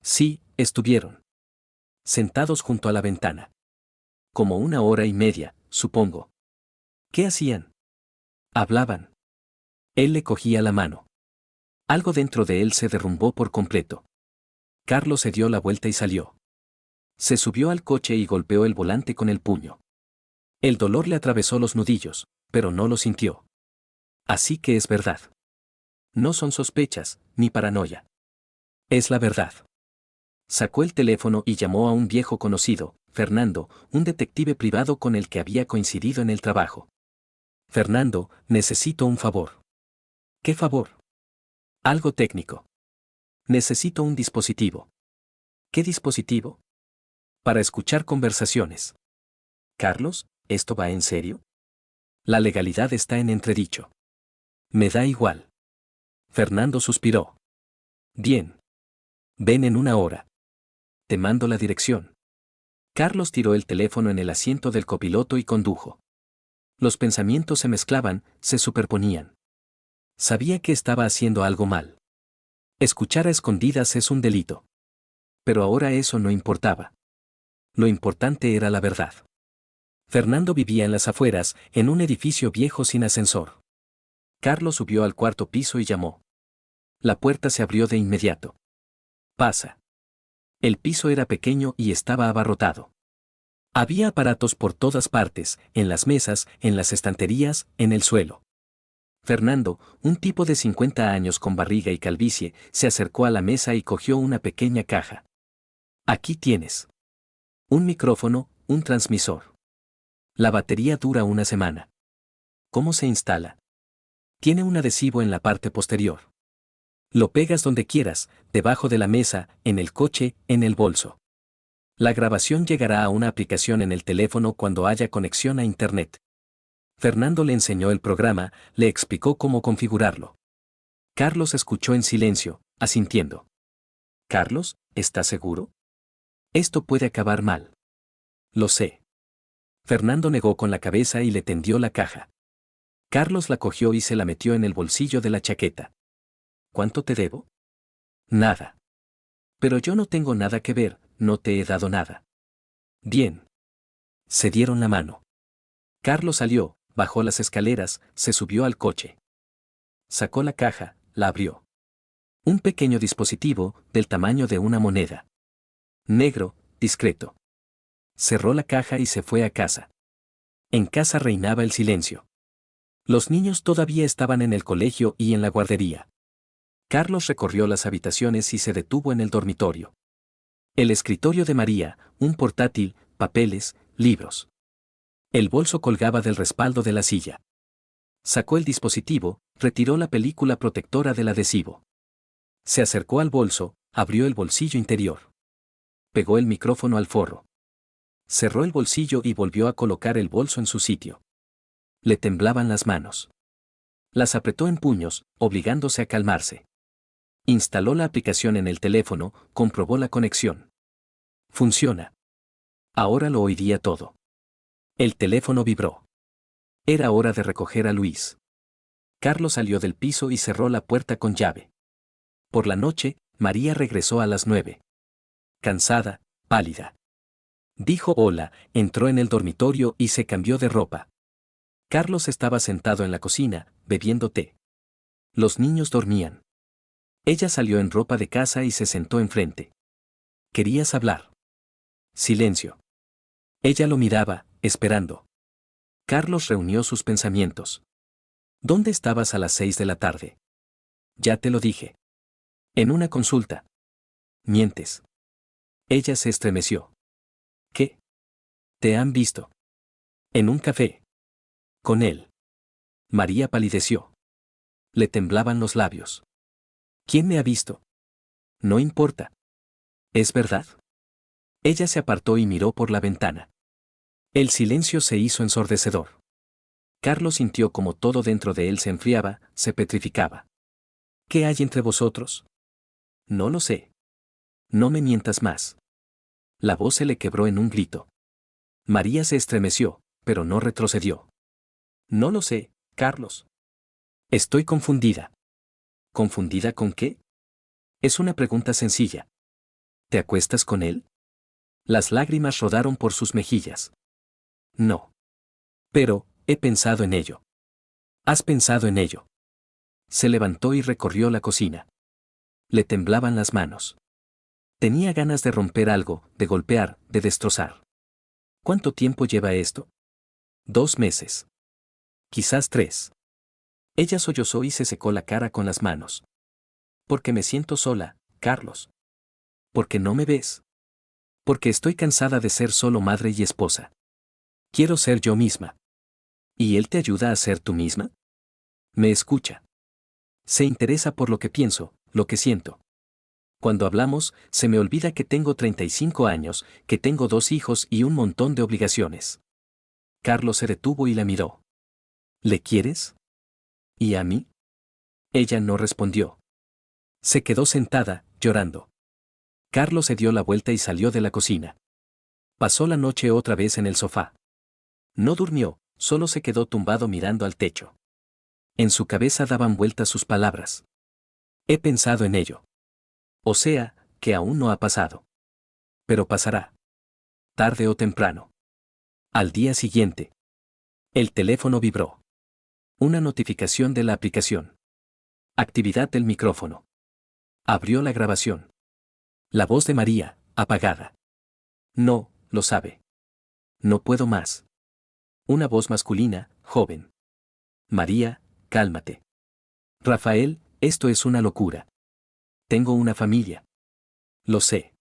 Sí, estuvieron. Sentados junto a la ventana. Como 1 hora y media, supongo. ¿Qué hacían? Hablaban. Él le cogía la mano. Algo dentro de él se derrumbó por completo. Carlos se dio la vuelta y salió. Se subió al coche y golpeó el volante con el puño. El dolor le atravesó los nudillos, pero no lo sintió. Así que es verdad. No son sospechas, ni paranoia. Es la verdad. Sacó el teléfono y llamó a un viejo conocido, Fernando, un detective privado con el que había coincidido en el trabajo. Fernando, necesito un favor. ¿Qué favor? Algo técnico. Necesito un dispositivo. ¿Qué dispositivo? Para escuchar conversaciones. Carlos, ¿esto va en serio? La legalidad está en entredicho. Me da igual. Fernando suspiró. Bien. Ven en una hora. Te mando la dirección. Carlos tiró el teléfono en el asiento del copiloto y condujo. Los pensamientos se mezclaban, se superponían. Sabía que estaba haciendo algo mal. Escuchar a escondidas es un delito. Pero ahora eso no importaba. Lo importante era la verdad. Fernando vivía en las afueras, en un edificio viejo sin ascensor. Carlos subió al cuarto piso y llamó. La puerta se abrió de inmediato. Pasa. El piso era pequeño y estaba abarrotado. Había aparatos por todas partes, en las mesas, en las estanterías, en el suelo. Fernando, un tipo de 50 años con barriga y calvicie, se acercó a la mesa y cogió una pequeña caja. Aquí tienes. Un micrófono, un transmisor. La batería dura una semana. ¿Cómo se instala? Tiene un adhesivo en la parte posterior. Lo pegas donde quieras, debajo de la mesa, en el coche, en el bolso. La grabación llegará a una aplicación en el teléfono cuando haya conexión a Internet. Fernando le enseñó el programa, le explicó cómo configurarlo. Carlos escuchó en silencio, asintiendo. Carlos, ¿estás seguro? Esto puede acabar mal. Lo sé. Fernando negó con la cabeza y le tendió la caja. Carlos la cogió y se la metió en el bolsillo de la chaqueta. ¿Cuánto te debo? Nada. Pero yo no tengo nada que ver, no te he dado nada. Bien. Se dieron la mano. Carlos salió, bajó las escaleras, se subió al coche. Sacó la caja, la abrió. Un pequeño dispositivo, del tamaño de una moneda. Negro, discreto. Cerró la caja y se fue a casa. En casa reinaba el silencio. Los niños todavía estaban en el colegio y en la guardería. Carlos recorrió las habitaciones y se detuvo en el dormitorio. El escritorio de María, un portátil, papeles, libros. El bolso colgaba del respaldo de la silla. Sacó el dispositivo, retiró la película protectora del adhesivo. Se acercó al bolso, abrió el bolsillo interior. Pegó el micrófono al forro. Cerró el bolsillo y volvió a colocar el bolso en su sitio. Le temblaban las manos. Las apretó en puños, obligándose a calmarse. Instaló la aplicación en el teléfono, comprobó la conexión. Funciona. Ahora lo oiría todo. El teléfono vibró. Era hora de recoger a Luis. Carlos salió del piso y cerró la puerta con llave. Por la noche, María regresó a las 9. Cansada, pálida. Dijo hola, entró en el dormitorio y se cambió de ropa. Carlos estaba sentado en la cocina, bebiendo té. Los niños dormían. Ella salió en ropa de casa y se sentó enfrente. ¿Querías hablar? Silencio. Ella lo miraba, esperando. Carlos reunió sus pensamientos. ¿Dónde estabas a las 6 de la tarde? Ya te lo dije. En una consulta. Mientes. Ella se estremeció. ¿Qué? ¿Te han visto? En un café. Con él. María palideció. Le temblaban los labios. ¿Quién me ha visto? No importa. ¿Es verdad? Ella se apartó y miró por la ventana. El silencio se hizo ensordecedor. Carlos sintió como todo dentro de él se enfriaba, se petrificaba. ¿Qué hay entre vosotros? No lo sé. No me mientas más. La voz se le quebró en un grito. María se estremeció, pero no retrocedió. No lo sé, Carlos. Estoy confundida. ¿Confundida con qué? Es una pregunta sencilla. ¿Te acuestas con él? Las lágrimas rodaron por sus mejillas. No. Pero, he pensado en ello. ¿Has pensado en ello? Se levantó y recorrió la cocina. Le temblaban las manos. Tenía ganas de romper algo, de golpear, de destrozar. ¿Cuánto tiempo lleva esto? 2 meses. Quizás 3. Ella sollozó y se secó la cara con las manos. Porque me siento sola, Carlos. Porque no me ves. Porque estoy cansada de ser solo madre y esposa. Quiero ser yo misma. ¿Y él te ayuda a ser tú misma? Me escucha. Se interesa por lo que pienso, lo que siento. Cuando hablamos, se me olvida que tengo 35 años, que tengo 2 hijos y un montón de obligaciones. Carlos se detuvo y la miró. ¿Le quieres? ¿Y a mí? Ella no respondió. Se quedó sentada, llorando. Carlos se dio la vuelta y salió de la cocina. Pasó la noche otra vez en el sofá. No durmió, solo se quedó tumbado mirando al techo. En su cabeza daban vueltas sus palabras. He pensado en ello. O sea, que aún no ha pasado. Pero pasará. Tarde o temprano. Al día siguiente. El teléfono vibró. Una notificación de la aplicación. Actividad del micrófono. Abrió la grabación. La voz de María, apagada. No, lo sabe. No puedo más. Una voz masculina, joven. María, cálmate. Rafael, esto es una locura. Tengo una familia. Lo sé.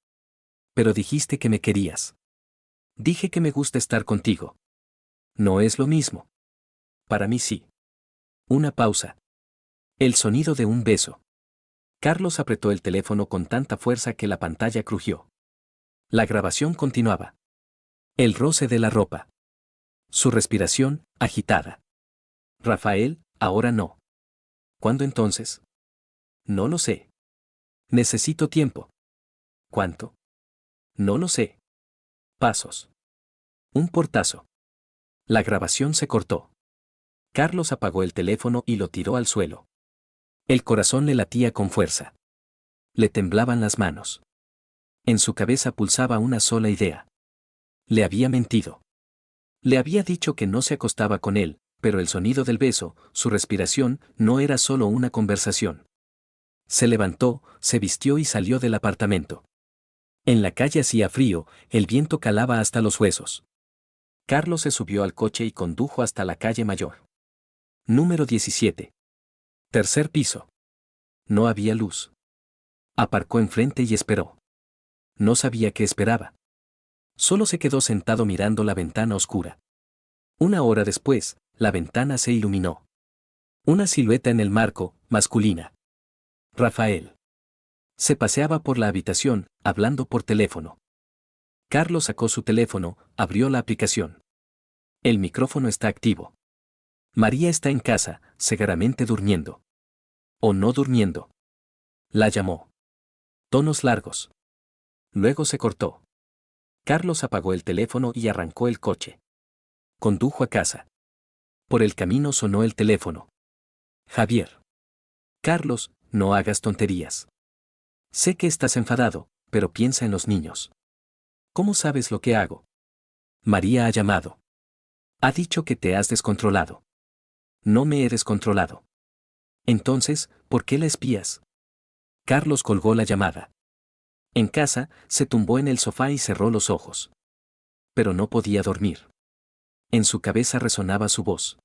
Pero dijiste que me querías. Dije que me gusta estar contigo. No es lo mismo. Para mí sí. Una pausa. El sonido de un beso. Carlos apretó el teléfono con tanta fuerza que la pantalla crujió. La grabación continuaba. El roce de la ropa. Su respiración, agitada. Rafael, ahora no. ¿Cuándo entonces? No lo sé. Necesito tiempo. ¿Cuánto? No lo sé. Pasos. Un portazo. La grabación se cortó. Carlos apagó el teléfono y lo tiró al suelo. El corazón le latía con fuerza. Le temblaban las manos. En su cabeza pulsaba una sola idea. Le había mentido. Le había dicho que no se acostaba con él, pero el sonido del beso, su respiración, no era solo una conversación. Se levantó, se vistió y salió del apartamento. En la calle hacía frío, el viento calaba hasta los huesos. Carlos se subió al coche y condujo hasta la calle Mayor. Número 17. Tercer piso. No había luz. Aparcó enfrente y esperó. No sabía qué esperaba. Solo se quedó sentado mirando la ventana oscura. Una hora después, la ventana se iluminó. Una silueta en el marco, masculina. Rafael. Se paseaba por la habitación, hablando por teléfono. Carlos sacó su teléfono, abrió la aplicación. El micrófono está activo. María está en casa, seguramente durmiendo. O no durmiendo. La llamó. Tonos largos. Luego se cortó. Carlos apagó el teléfono y arrancó el coche. Condujo a casa. Por el camino sonó el teléfono. Javier. Carlos, no hagas tonterías. Sé que estás enfadado, pero piensa en los niños. ¿Cómo sabes lo que hago? María ha llamado. Ha dicho que te has descontrolado. No me he descontrolado. Entonces, ¿por qué la espías? Carlos colgó la llamada. En casa, se tumbó en el sofá y cerró los ojos. Pero no podía dormir. En su cabeza resonaba su voz.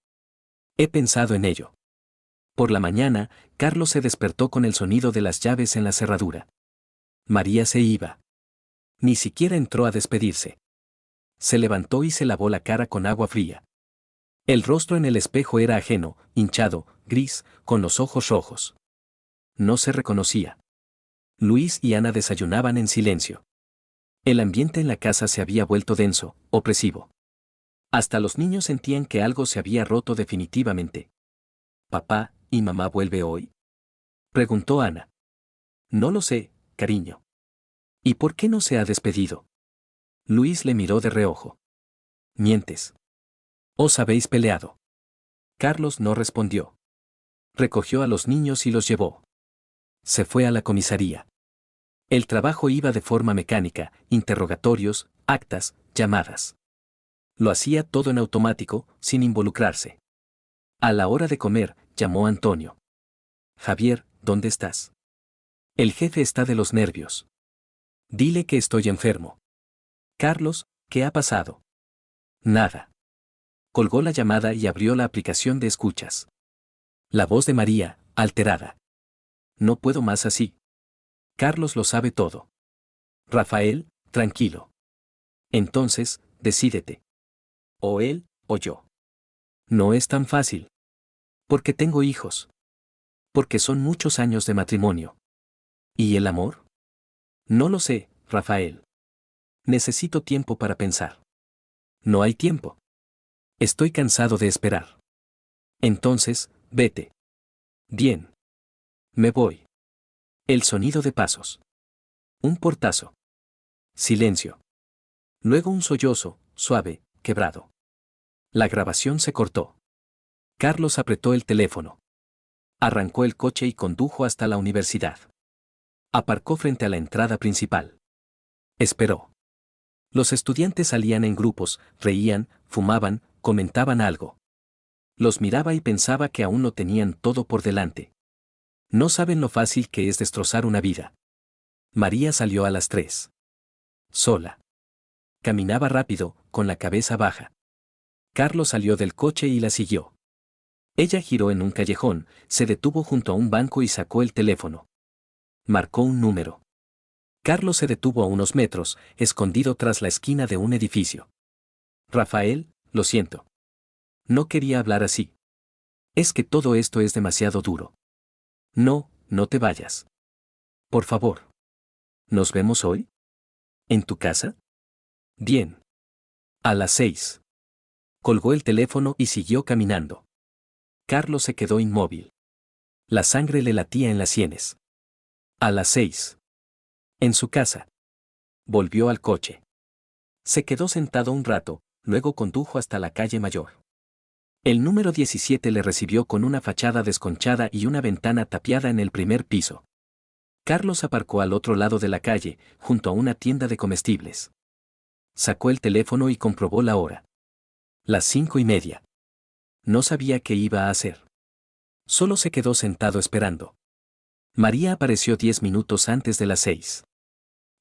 He pensado en ello. Por la mañana, Carlos se despertó con el sonido de las llaves en la cerradura. María se iba. Ni siquiera entró a despedirse. Se levantó y se lavó la cara con agua fría. El rostro en el espejo era ajeno, hinchado, gris, con los ojos rojos. No se reconocía. Luis y Ana desayunaban en silencio. El ambiente en la casa se había vuelto denso, opresivo. Hasta los niños sentían que algo se había roto definitivamente. ¿Papá y mamá vuelve hoy? Preguntó Ana. No lo sé, cariño. ¿Y por qué no se ha despedido? Luis le miró de reojo. Mientes. ¿Os habéis peleado? Carlos no respondió. Recogió a los niños y los llevó. Se fue a la comisaría. El trabajo iba de forma mecánica, interrogatorios, actas, llamadas. Lo hacía todo en automático, sin involucrarse. A la hora de comer, llamó a Antonio. Javier, ¿dónde estás? El jefe está de los nervios. Dile que estoy enfermo. Carlos, ¿qué ha pasado? Nada. Colgó la llamada y abrió la aplicación de escuchas. La voz de María, alterada. No puedo más así. Carlos lo sabe todo. Rafael, tranquilo. Entonces, decídete. O él, o yo. No es tan fácil. Porque tengo hijos. Porque son muchos años de matrimonio. ¿Y el amor? No lo sé, Rafael. Necesito tiempo para pensar. No hay tiempo. Estoy cansado de esperar. Entonces, vete. Bien. Me voy. El sonido de pasos. Un portazo. Silencio. Luego un sollozo, suave, quebrado. La grabación se cortó. Carlos apretó el teléfono. Arrancó el coche y condujo hasta la universidad. Aparcó frente a la entrada principal. Esperó. Los estudiantes salían en grupos, reían, fumaban, comentaban algo. Los miraba y pensaba que aún no tenían todo por delante. No saben lo fácil que es destrozar una vida. María salió a las 3. Sola. Caminaba rápido, con la cabeza baja. Carlos salió del coche y la siguió. Ella giró en un callejón, se detuvo junto a un banco y sacó el teléfono. Marcó un número. Carlos se detuvo a unos metros, escondido tras la esquina de un edificio. Rafael, lo siento. No quería hablar así. Es que todo esto es demasiado duro. No, no te vayas. Por favor. ¿Nos vemos hoy? ¿En tu casa? Bien. A las 6. Colgó el teléfono y siguió caminando. Carlos se quedó inmóvil. La sangre le latía en las sienes. A las 6. En su casa. Volvió al coche. Se quedó sentado un rato, luego condujo hasta la calle Mayor. El número 17 le recibió con una fachada desconchada y una ventana tapiada en el primer piso. Carlos aparcó al otro lado de la calle, junto a una tienda de comestibles. Sacó el teléfono y comprobó la hora. Las 5:30. No sabía qué iba a hacer. Solo se quedó sentado esperando. María apareció 10 minutos antes de las 6.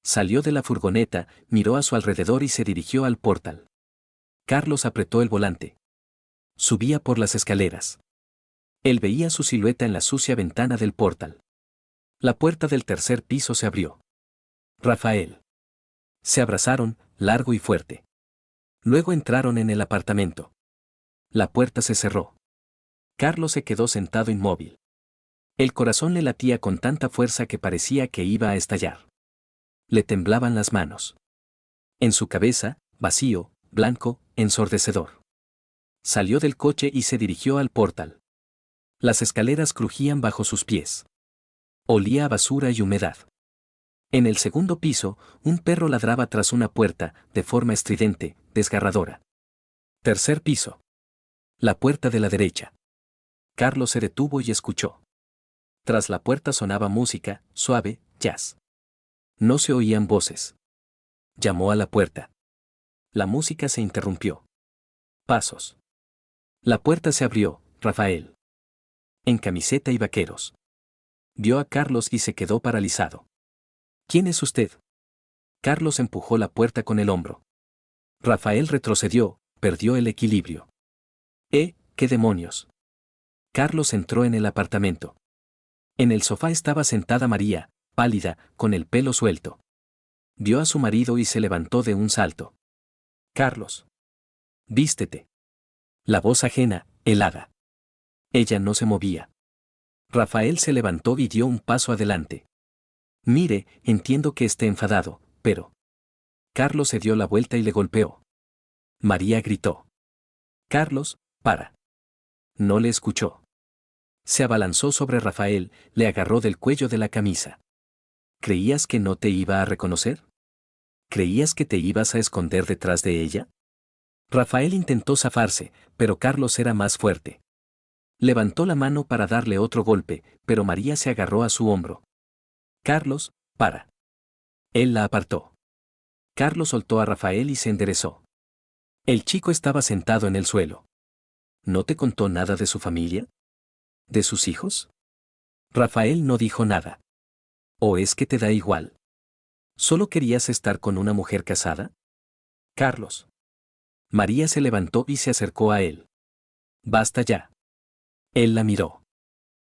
Salió de la furgoneta, miró a su alrededor y se dirigió al portal. Carlos apretó el volante. Subía por las escaleras. Él veía su silueta en la sucia ventana del portal. La puerta del tercer piso se abrió. Rafael. Se abrazaron, largo y fuerte. Luego entraron en el apartamento. La puerta se cerró. Carlos se quedó sentado inmóvil. El corazón le latía con tanta fuerza que parecía que iba a estallar. Le temblaban las manos. En su cabeza, vacío, blanco, ensordecedor. Salió del coche y se dirigió al portal. Las escaleras crujían bajo sus pies. Olía a basura y humedad. En el segundo piso, un perro ladraba tras una puerta, de forma estridente, desgarradora. Tercer piso. La puerta de la derecha. Carlos se detuvo y escuchó. Tras la puerta sonaba música, suave, jazz. No se oían voces. Llamó a la puerta. La música se interrumpió. Pasos. La puerta se abrió, Rafael. En camiseta y vaqueros. Vio a Carlos y se quedó paralizado. ¿Quién es usted? Carlos empujó la puerta con el hombro. Rafael retrocedió, perdió el equilibrio. ¿Qué demonios? Carlos entró en el apartamento. En el sofá estaba sentada María, pálida, con el pelo suelto. Vio a su marido y se levantó de un salto. Carlos. Vístete. La voz ajena, helada. Ella no se movía. Rafael se levantó y dio un paso adelante. Mire, entiendo que esté enfadado, pero... Carlos se dio la vuelta y le golpeó. María gritó. Carlos, para. No le escuchó. Se abalanzó sobre Rafael, le agarró del cuello de la camisa. ¿Creías que no te iba a reconocer? ¿Creías que te ibas a esconder detrás de ella? Rafael intentó zafarse, pero Carlos era más fuerte. Levantó la mano para darle otro golpe, pero María se agarró a su hombro. Carlos, para. Él la apartó. Carlos soltó a Rafael y se enderezó. El chico estaba sentado en el suelo. ¿No te contó nada de su familia? ¿De sus hijos? Rafael no dijo nada. ¿O es que te da igual? ¿Solo querías estar con una mujer casada? Carlos. María se levantó y se acercó a él. Basta ya. Él la miró.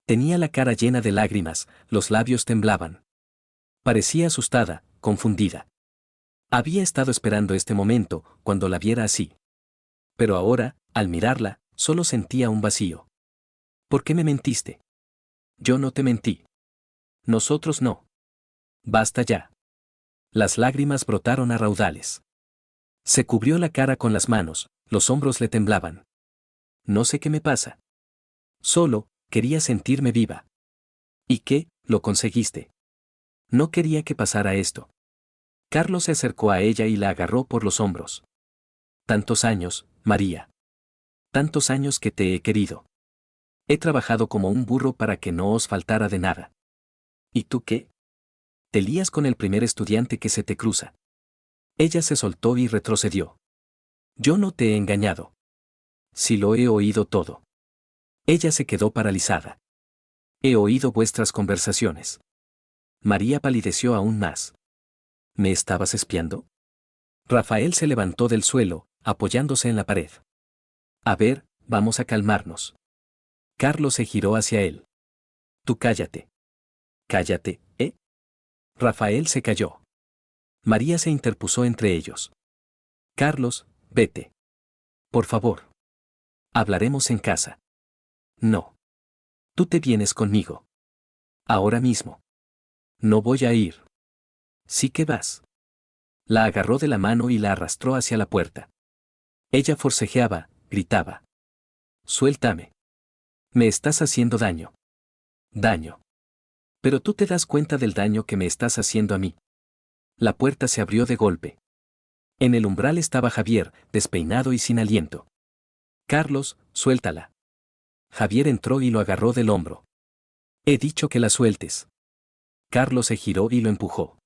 Tenía la cara llena de lágrimas, los labios temblaban. Parecía asustada, confundida. Había estado esperando este momento, cuando la viera así. Pero ahora, al mirarla, solo sentía un vacío. ¿Por qué me mentiste? Yo no te mentí. Nosotros no. Basta ya. Las lágrimas brotaron a raudales. Se cubrió la cara con las manos, los hombros le temblaban. No sé qué me pasa. Solo, quería sentirme viva. ¿Y qué? Lo conseguiste. No quería que pasara esto. Carlos se acercó a ella y la agarró por los hombros. Tantos años, María. Tantos años que te he querido. He trabajado como un burro para que no os faltara de nada. ¿Y tú qué? Te lías con el primer estudiante que se te cruza. Ella se soltó y retrocedió. Yo no te he engañado. Sí lo he oído todo. Ella se quedó paralizada. He oído vuestras conversaciones. María palideció aún más. ¿Me estabas espiando? Rafael se levantó del suelo, apoyándose en la pared. A ver, vamos a calmarnos. Carlos se giró hacia él. Tú cállate. Cállate, ¿eh? Rafael se calló. María se interpuso entre ellos. Carlos, vete. Por favor. Hablaremos en casa. No. Tú te vienes conmigo. Ahora mismo. No voy a ir. Sí que vas. La agarró de la mano y la arrastró hacia la puerta. Ella forcejeaba, gritaba. Suéltame. Me estás haciendo daño. Daño. Pero tú te das cuenta del daño que me estás haciendo a mí. La puerta se abrió de golpe. En el umbral estaba Javier, despeinado y sin aliento. Carlos, suéltala. Javier entró y lo agarró del hombro. He dicho que la sueltes. Carlos se giró y lo empujó.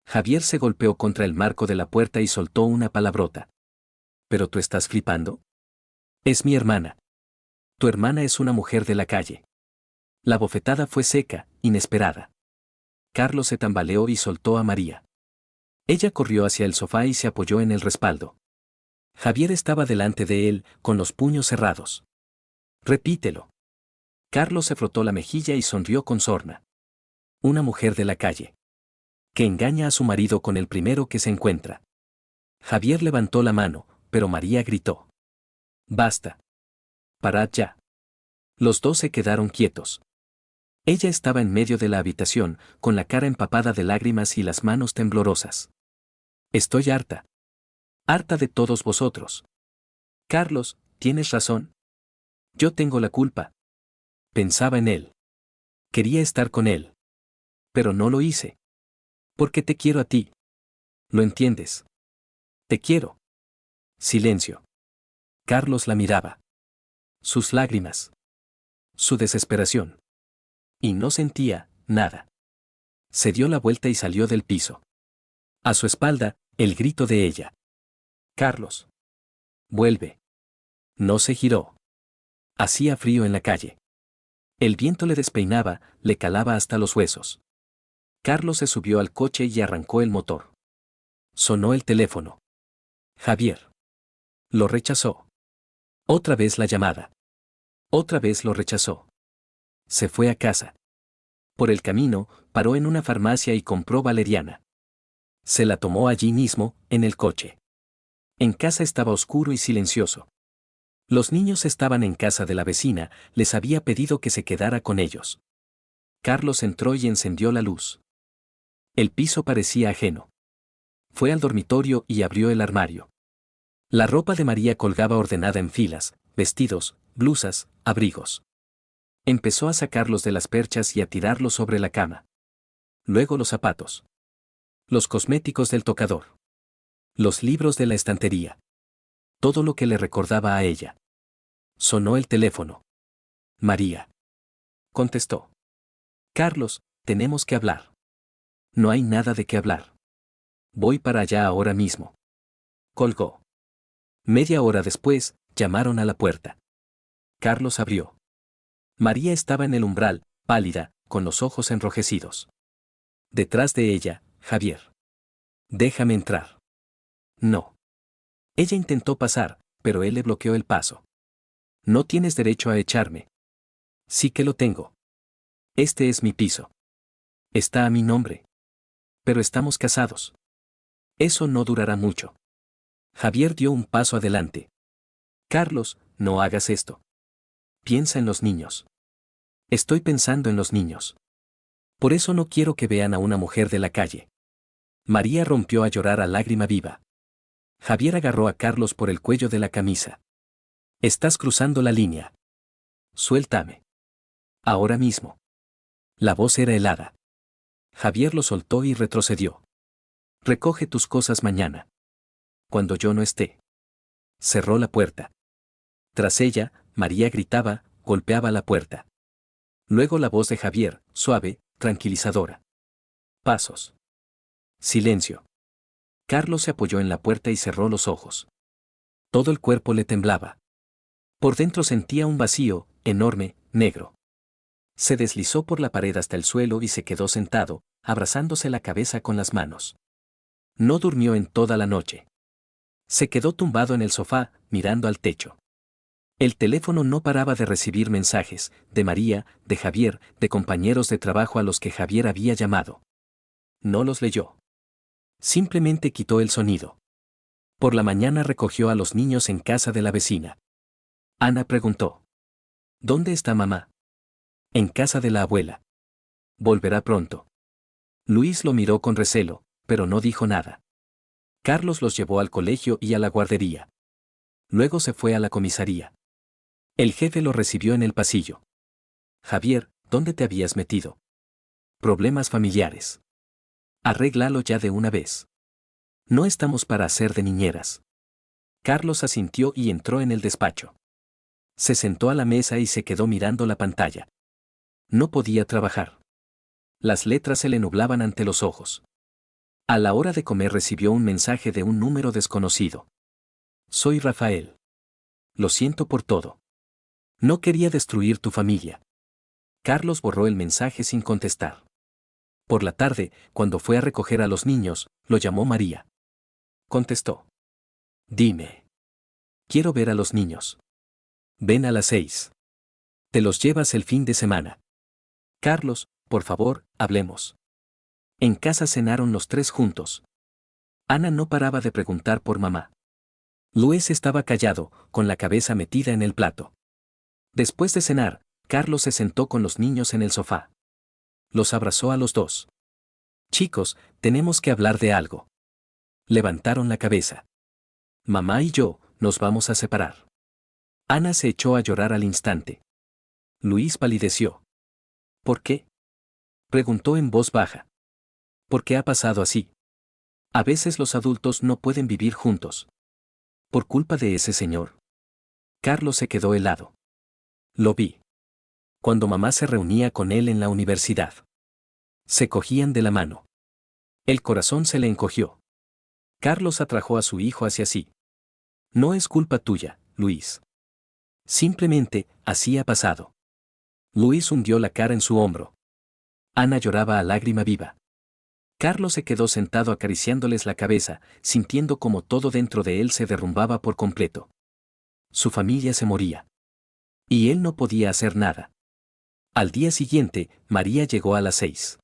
Javier se golpeó contra el marco de la puerta y soltó una palabrota. ¿Pero tú estás flipando? Es mi hermana. Tu hermana es una mujer de la calle. La bofetada fue seca, inesperada. Carlos se tambaleó y soltó a María. Ella corrió hacia el sofá y se apoyó en el respaldo. Javier estaba delante de él, con los puños cerrados. Repítelo. Carlos se frotó la mejilla y sonrió con sorna. Una mujer de la calle. Que engaña a su marido con el primero que se encuentra. Javier levantó la mano, pero María gritó. Basta. Parad ya. Los dos se quedaron quietos. Ella estaba en medio de la habitación, con la cara empapada de lágrimas y las manos temblorosas. Estoy harta. Harta de todos vosotros. Carlos, tienes razón. Yo tengo la culpa. Pensaba en él. Quería estar con él. Pero no lo hice. Porque te quiero a ti. ¿Lo entiendes? Te quiero. Silencio. Carlos la miraba. Sus lágrimas. Su desesperación. Y no sentía nada. Se dio la vuelta y salió del piso. A su espalda, el grito de ella. Carlos. Vuelve. No se giró. Hacía frío en la calle. El viento le despeinaba, le calaba hasta los huesos. Carlos se subió al coche y arrancó el motor. Sonó el teléfono. Javier. Lo rechazó. Otra vez la llamada. Otra vez lo rechazó. Se fue a casa. Por el camino, paró en una farmacia y compró valeriana. Se la tomó allí mismo, en el coche. En casa estaba oscuro y silencioso. Los niños estaban en casa de la vecina, les había pedido que se quedara con ellos. Carlos entró y encendió la luz. El piso parecía ajeno. Fue al dormitorio y abrió el armario. La ropa de María colgaba ordenada en filas, vestidos, blusas, abrigos. Empezó a sacarlos de las perchas y a tirarlos sobre la cama. Luego los zapatos. Los cosméticos del tocador. Los libros de la estantería. Todo lo que le recordaba a ella. Sonó el teléfono. María. Contestó. Carlos, tenemos que hablar. No hay nada de qué hablar. Voy para allá ahora mismo. Colgó. Media hora después, llamaron a la puerta. Carlos abrió. María estaba en el umbral, pálida, con los ojos enrojecidos. Detrás de ella, Javier. Déjame entrar. No. Ella intentó pasar, pero él le bloqueó el paso. No tienes derecho a echarme. Sí que lo tengo. Este es mi piso. Está a mi nombre. Pero estamos casados. Eso no durará mucho. Javier dio un paso adelante. Carlos, no hagas esto. Piensa en los niños. Estoy pensando en los niños. Por eso no quiero que vean a una mujer de la calle. María rompió a llorar a lágrima viva. Javier agarró a Carlos por el cuello de la camisa. Estás cruzando la línea. Suéltame. Ahora mismo. La voz era helada. Javier lo soltó y retrocedió. Recoge tus cosas mañana. Cuando yo no esté. Cerró la puerta. Tras ella, María gritaba, golpeaba la puerta. Luego la voz de Javier, suave, tranquilizadora. Pasos. Silencio. Carlos se apoyó en la puerta y cerró los ojos. Todo el cuerpo le temblaba. Por dentro sentía un vacío, enorme, negro. Se deslizó por la pared hasta el suelo y se quedó sentado, abrazándose la cabeza con las manos. No durmió en toda la noche. Se quedó tumbado en el sofá, mirando al techo. El teléfono no paraba de recibir mensajes, de María, de Javier, de compañeros de trabajo a los que Javier había llamado. No los leyó. Simplemente quitó el sonido. Por la mañana recogió a los niños en casa de la vecina. Ana preguntó. ¿Dónde está mamá? En casa de la abuela. Volverá pronto. Luis lo miró con recelo, pero no dijo nada. Carlos los llevó al colegio y a la guardería. Luego se fue a la comisaría. El jefe lo recibió en el pasillo. Javier, ¿dónde te habías metido? Problemas familiares. Arréglalo ya de una vez. No estamos para hacer de niñeras. Carlos asintió y entró en el despacho. Se sentó a la mesa y se quedó mirando la pantalla. No podía trabajar. Las letras se le nublaban ante los ojos. A la hora de comer recibió un mensaje de un número desconocido. Soy Rafael. Lo siento por todo. No quería destruir tu familia. Carlos borró el mensaje sin contestar. Por la tarde, cuando fue a recoger a los niños, lo llamó María. Contestó. Dime. Quiero ver a los niños. Ven a las 6. Te los llevas el fin de semana. Carlos, por favor, hablemos. En casa cenaron los tres juntos. Ana no paraba de preguntar por mamá. Luis estaba callado, con la cabeza metida en el plato. Después de cenar, Carlos se sentó con los niños en el sofá. Los abrazó a los dos. Chicos, tenemos que hablar de algo. Levantaron la cabeza. Mamá y yo, nos vamos a separar. Ana se echó a llorar al instante. Luis palideció. ¿Por qué? Preguntó en voz baja. ¿Por qué ha pasado así? A veces los adultos no pueden vivir juntos. ¿Por culpa de ese señor? Carlos se quedó helado. Lo vi. Cuando mamá se reunía con él en la universidad. Se cogían de la mano. El corazón se le encogió. Carlos atrajo a su hijo hacia sí. No es culpa tuya, Luis. Simplemente, así ha pasado. Luis hundió la cara en su hombro. Ana lloraba a lágrima viva. Carlos se quedó sentado acariciándoles la cabeza, sintiendo como todo dentro de él se derrumbaba por completo. Su familia se moría. Y él no podía hacer nada. Al día siguiente, María llegó a las 6.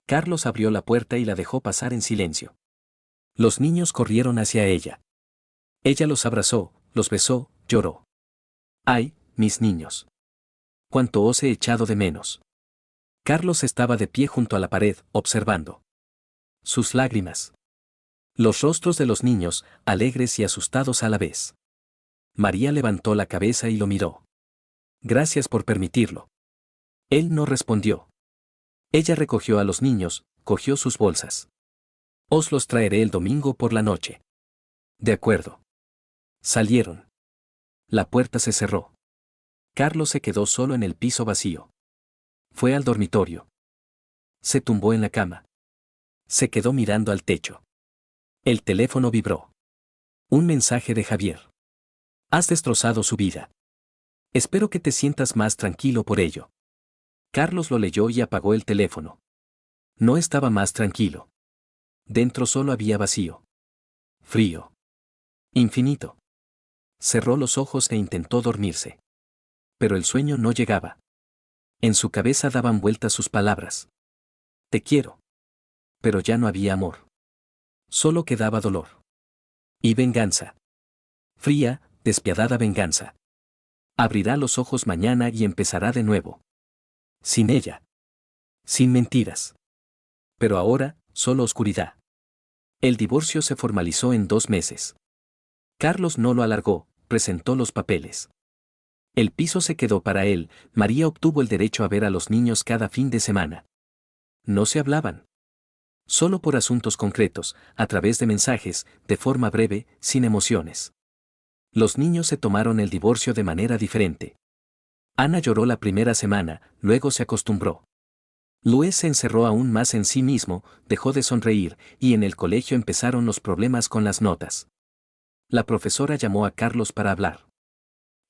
Carlos abrió la puerta y la dejó pasar en silencio. Los niños corrieron hacia ella. Ella los abrazó, los besó, lloró. ¡Ay, mis niños! ¡Cuánto os he echado de menos! Carlos estaba de pie junto a la pared, observando. Sus lágrimas. Los rostros de los niños, alegres y asustados a la vez. María levantó la cabeza y lo miró. Gracias por permitirlo. Él no respondió. Ella recogió a los niños, cogió sus bolsas. Os los traeré el domingo por la noche. De acuerdo. Salieron. La puerta se cerró. Carlos se quedó solo en el piso vacío. Fue al dormitorio. Se tumbó en la cama. Se quedó mirando al techo. El teléfono vibró. Un mensaje de Javier. Has destrozado su vida. Espero que te sientas más tranquilo por ello. Carlos lo leyó y apagó el teléfono. No estaba más tranquilo. Dentro solo había vacío. Frío. Infinito. Cerró los ojos e intentó dormirse. Pero el sueño no llegaba. En su cabeza daban vueltas sus palabras. Te quiero. Pero ya no había amor. Solo quedaba dolor. Y venganza. Fría, despiadada venganza. Abrirá los ojos mañana y empezará de nuevo. Sin ella. Sin mentiras. Pero ahora, solo oscuridad. El divorcio se formalizó en 2 meses. Carlos no lo alargó, presentó los papeles. El piso se quedó para él, María obtuvo el derecho a ver a los niños cada fin de semana. No se hablaban. Solo por asuntos concretos, a través de mensajes, de forma breve, sin emociones. Los niños se tomaron el divorcio de manera diferente. Ana lloró la primera semana, luego se acostumbró. Luis se encerró aún más en sí mismo, dejó de sonreír, y en el colegio empezaron los problemas con las notas. La profesora llamó a Carlos para hablar.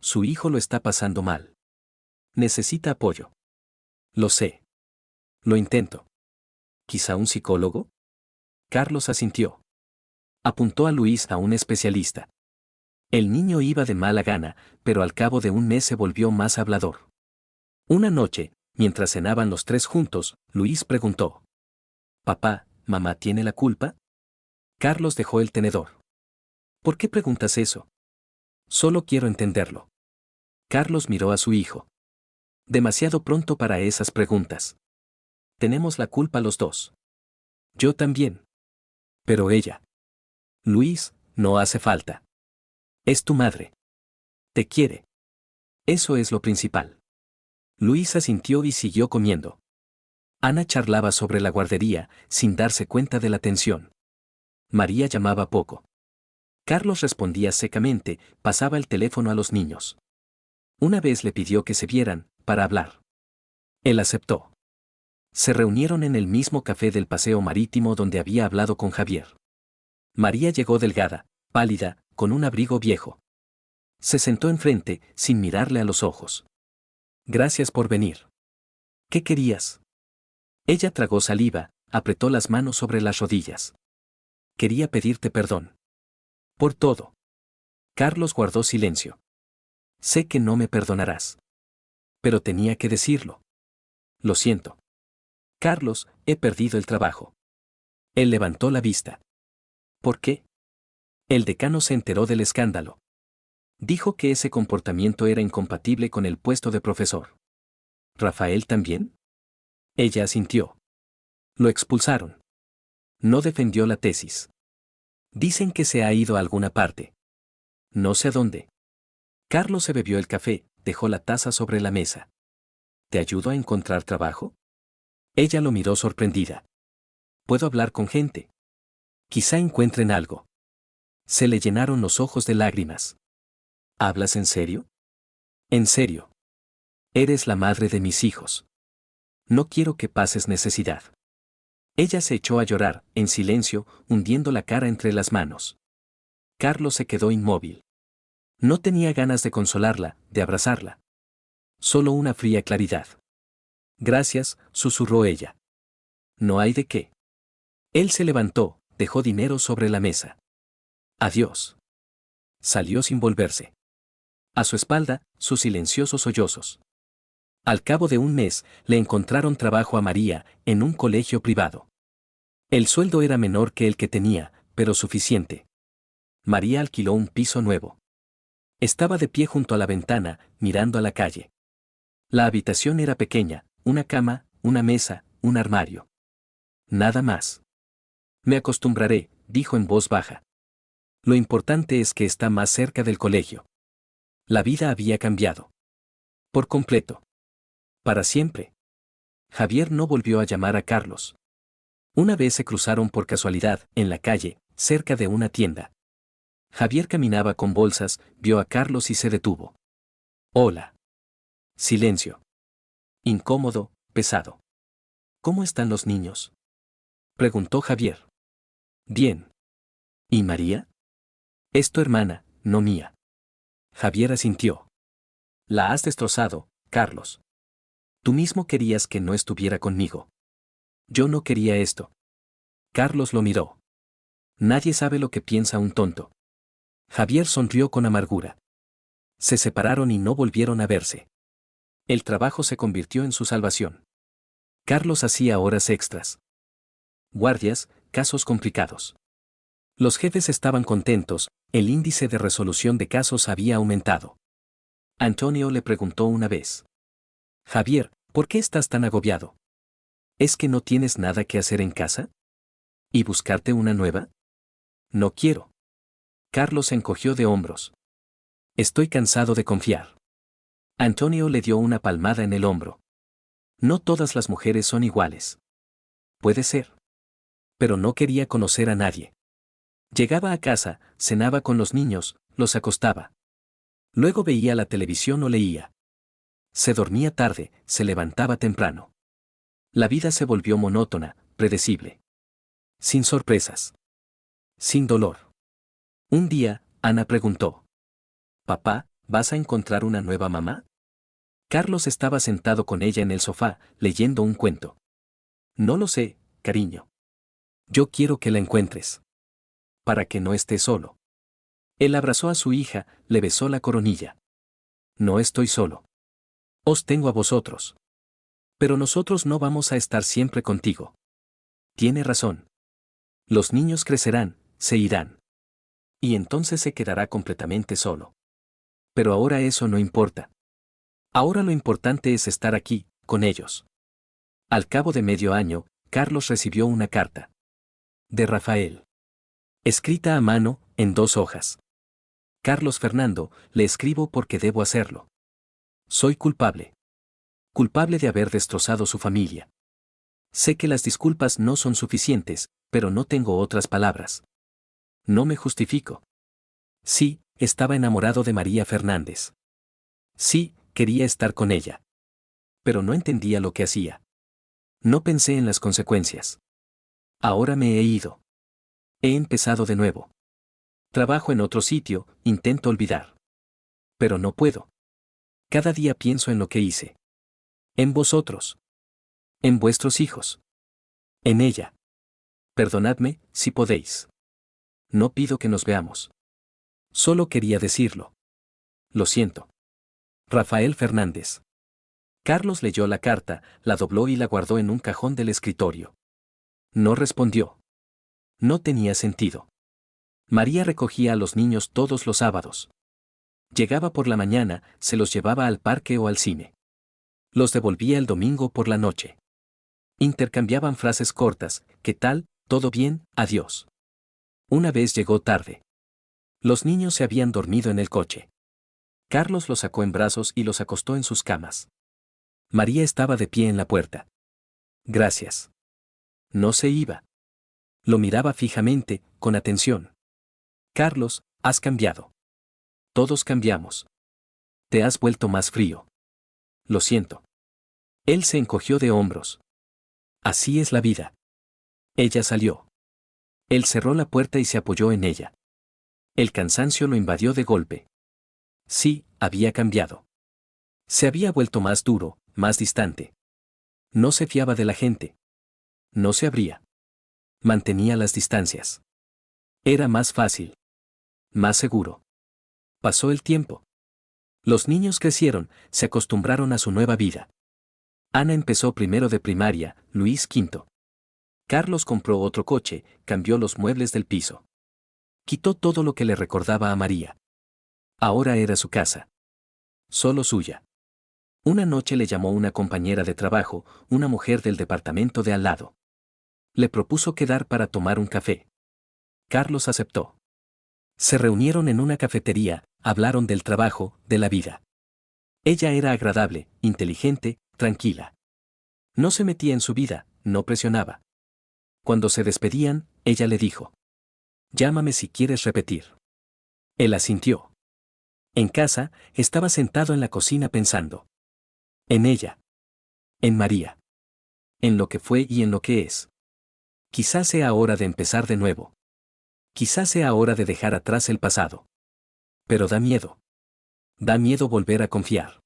Su hijo lo está pasando mal. Necesita apoyo. Lo sé. Lo intento. ¿Quizá un psicólogo? Carlos asintió. Apuntó a Luis a un especialista. El niño iba de mala gana, pero al cabo de un mes se volvió más hablador. Una noche, mientras cenaban los tres juntos, Luis preguntó: «Papá, ¿mamá tiene la culpa?». Carlos dejó el tenedor. «¿Por qué preguntas eso?». «Solo quiero entenderlo». Carlos miró a su hijo. «Demasiado pronto para esas preguntas. Tenemos la culpa los dos». «Yo también». «Pero ella». «Luis, no hace falta. Es tu madre. Te quiere. Eso es lo principal». Luis asintió y siguió comiendo. Ana charlaba sobre la guardería, sin darse cuenta de la tensión. María llamaba poco. Carlos respondía secamente, pasaba el teléfono a los niños. Una vez le pidió que se vieran, para hablar. Él aceptó. Se reunieron en el mismo café del paseo marítimo donde había hablado con Javier. María llegó delgada, pálida, con un abrigo viejo. Se sentó enfrente, sin mirarle a los ojos. «Gracias por venir». «¿Qué querías?». Ella tragó saliva, apretó las manos sobre las rodillas. «Quería pedirte perdón. Por todo». Carlos guardó silencio. «Sé que no me perdonarás. Pero tenía que decirlo. Lo siento. Carlos, he perdido el trabajo». Él levantó la vista. «¿Por qué?». El decano se enteró del escándalo. Dijo que ese comportamiento era incompatible con el puesto de profesor. ¿Rafael también?». Ella asintió. «Lo expulsaron. No defendió la tesis. Dicen que se ha ido a alguna parte. No sé a dónde». Carlos se bebió el café, dejó la taza sobre la mesa. «¿Te ayudo a encontrar trabajo?». Ella lo miró sorprendida. «Puedo hablar con gente. Quizá encuentren algo». Se le llenaron los ojos de lágrimas. «¿Hablas en serio?». «En serio. Eres la madre de mis hijos. No quiero que pases necesidad». Ella se echó a llorar, en silencio, hundiendo la cara entre las manos. Carlos se quedó inmóvil. No tenía ganas de consolarla, de abrazarla. Solo una fría claridad. «Gracias», susurró ella. «No hay de qué». Él se levantó, dejó dinero sobre la mesa. «Adiós». Salió sin volverse. A su espalda, sus silenciosos sollozos. Al cabo de un mes, le encontraron trabajo a María, en un colegio privado. El sueldo era menor que el que tenía, pero suficiente. María alquiló un piso nuevo. Estaba de pie junto a la ventana, mirando a la calle. La habitación era pequeña, una cama, una mesa, un armario. Nada más. «Me acostumbraré», dijo en voz baja. «Lo importante es que está más cerca del colegio». La vida había cambiado. Por completo. Para siempre. Javier no volvió a llamar a Carlos. Una vez se cruzaron por casualidad, en la calle, cerca de una tienda. Javier caminaba con bolsas, vio a Carlos y se detuvo. «Hola». Silencio. Incómodo, pesado. «¿Cómo están los niños?», preguntó Javier. «Bien». «¿Y María?». «Es tu hermana, no mía». Javier asintió. «La has destrozado, Carlos. Tú mismo querías que no estuviera conmigo». «Yo no quería esto». Carlos lo miró. «Nadie sabe lo que piensa un tonto». Javier sonrió con amargura. Se separaron y no volvieron a verse. El trabajo se convirtió en su salvación. Carlos hacía horas extras. Guardias, casos complicados. Los jefes estaban contentos, el índice de resolución de casos había aumentado. Antonio le preguntó una vez: «Javier, ¿por qué estás tan agobiado? ¿Es que no tienes nada que hacer en casa? ¿Y buscarte una nueva?». No quiero. Carlos se encogió de hombros. Estoy cansado de confiar. Antonio le dio una palmada en el hombro. No todas las mujeres son iguales. Puede ser. Pero no quería conocer a nadie. Llegaba a casa, cenaba con los niños, los acostaba. Luego veía la televisión o leía. Se dormía tarde, se levantaba temprano. La vida se volvió monótona, predecible. Sin sorpresas. Sin dolor. Un día, Ana preguntó. «Papá, ¿vas a encontrar una nueva mamá?» Carlos estaba sentado con ella en el sofá, leyendo un cuento. «No lo sé, cariño. Yo quiero que la encuentres. Para que no esté solo». Él abrazó a su hija, le besó la coronilla. «No estoy solo. Os tengo a vosotros. Pero nosotros no vamos a estar siempre contigo». Tiene razón. Los niños crecerán, se irán. Y entonces se quedará completamente solo. Pero ahora eso no importa. Ahora lo importante es estar aquí, con ellos. Al cabo de medio año, Carlos recibió una carta. De Rafael. Escrita a mano, en 2 hojas. Carlos Fernando, le escribo porque debo hacerlo. Soy culpable. Culpable de haber destrozado su familia. Sé que las disculpas no son suficientes, pero no tengo otras palabras. No me justifico. Sí, estaba enamorado de María Fernández. Sí, quería estar con ella. Pero no entendía lo que hacía. No pensé en las consecuencias. Ahora me he ido. He empezado de nuevo. Trabajo en otro sitio, intento olvidar. Pero no puedo. Cada día pienso en lo que hice. En vosotros. En vuestros hijos. En ella. Perdonadme, si podéis. No pido que nos veamos. Solo quería decirlo. Lo siento. Rafael Fernández. Carlos leyó la carta, la dobló y la guardó en un cajón del escritorio. No respondió. No tenía sentido. María recogía a los niños todos los sábados. Llegaba por la mañana, se los llevaba al parque o al cine. Los devolvía el domingo por la noche. Intercambiaban frases cortas, ¿qué tal? ¿Todo bien? Adiós. Una vez llegó tarde. Los niños se habían dormido en el coche. Carlos los sacó en brazos y los acostó en sus camas. María estaba de pie en la puerta. Gracias. No se iba. Lo miraba fijamente, con atención. Carlos, has cambiado. Todos cambiamos. Te has vuelto más frío. Lo siento. Él se encogió de hombros. Así es la vida. Ella salió. Él cerró la puerta y se apoyó en ella. El cansancio lo invadió de golpe. Sí, había cambiado. Se había vuelto más duro, más distante. No se fiaba de la gente. No se abría. Mantenía las distancias. Era más fácil. Más seguro. Pasó el tiempo. Los niños crecieron, se acostumbraron a su nueva vida. Ana empezó primero de primaria, Luis quinto. Carlos compró otro coche, cambió los muebles del piso. Quitó todo lo que le recordaba a María. Ahora era su casa. Solo suya. Una noche le llamó una compañera de trabajo, una mujer del departamento de al lado. Le propuso quedar para tomar un café. Carlos aceptó. Se reunieron en una cafetería, hablaron del trabajo, de la vida. Ella era agradable, inteligente, tranquila. No se metía en su vida, no presionaba. Cuando se despedían, ella le dijo: «Llámame si quieres repetir». Él asintió. En casa, estaba sentado en la cocina pensando. En ella. En María. En lo que fue y en lo que es. Quizás sea hora de empezar de nuevo. Quizás sea hora de dejar atrás el pasado. Pero da miedo. Da miedo volver a confiar.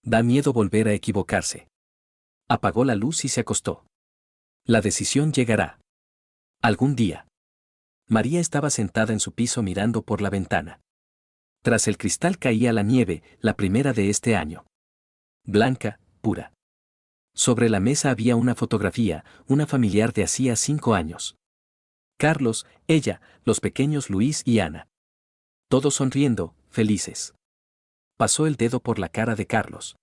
Da miedo volver a equivocarse. Apagó la luz y se acostó. La decisión llegará. Algún día. María estaba sentada en su piso mirando por la ventana. Tras el cristal caía la nieve, la primera de este año. Blanca, pura. Sobre la mesa había una fotografía, una familiar de hacía 5 años. Carlos, ella, los pequeños Luis y Ana. Todos sonriendo, felices. Pasó el dedo por la cara de Carlos.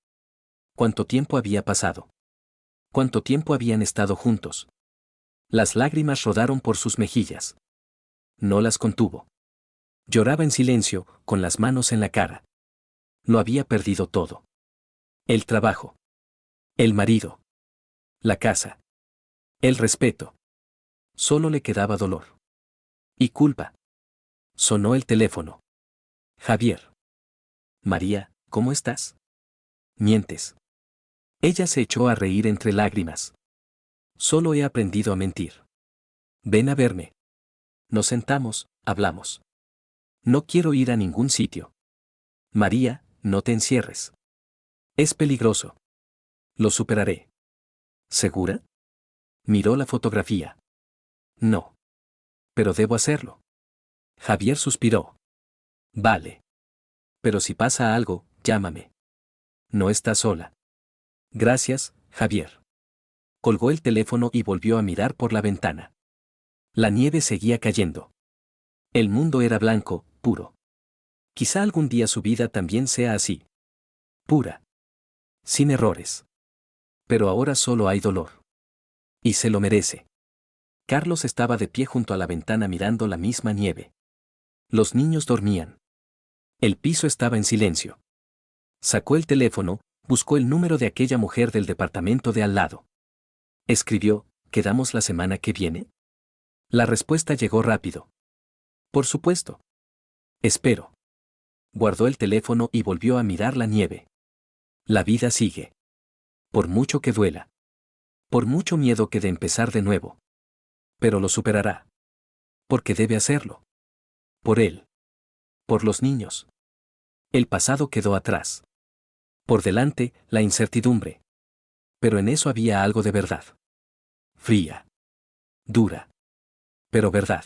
¿Cuánto tiempo había pasado? ¿Cuánto tiempo habían estado juntos? Las lágrimas rodaron por sus mejillas. No las contuvo. Lloraba en silencio, con las manos en la cara. Lo había perdido todo. El trabajo. El marido. La casa. El respeto. Solo le quedaba dolor. Y culpa. Sonó el teléfono. Javier. María, ¿cómo estás? Mientes. Ella se echó a reír entre lágrimas. Solo he aprendido a mentir. Ven a verme. Nos sentamos, hablamos. No quiero ir a ningún sitio. María, no te encierres. Es peligroso. Lo superaré. ¿Segura? Miró la fotografía. No. Pero debo hacerlo. Javier suspiró. Vale. Pero si pasa algo, llámame. No estás sola. Gracias, Javier. Colgó el teléfono y volvió a mirar por la ventana. La nieve seguía cayendo. El mundo era blanco, puro. Quizá algún día su vida también sea así. Pura. Sin errores. Pero ahora solo hay dolor. Y se lo merece. Carlos estaba de pie junto a la ventana mirando la misma nieve. Los niños dormían. El piso estaba en silencio. Sacó el teléfono, buscó el número de aquella mujer del departamento de al lado. Escribió, ¿quedamos la semana que viene? La respuesta llegó rápido. Por supuesto. Espero. Guardó el teléfono y volvió a mirar la nieve. La vida sigue. Por mucho que duela. Por mucho miedo que de empezar de nuevo. Pero lo superará. Porque debe hacerlo. Por él. Por los niños. El pasado quedó atrás. Por delante, la incertidumbre. Pero en eso había algo de verdad. Fría. Dura. Pero verdad.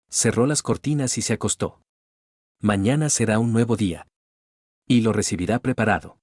Cerró las cortinas y se acostó. Mañana será un nuevo día. Y lo recibirá preparado.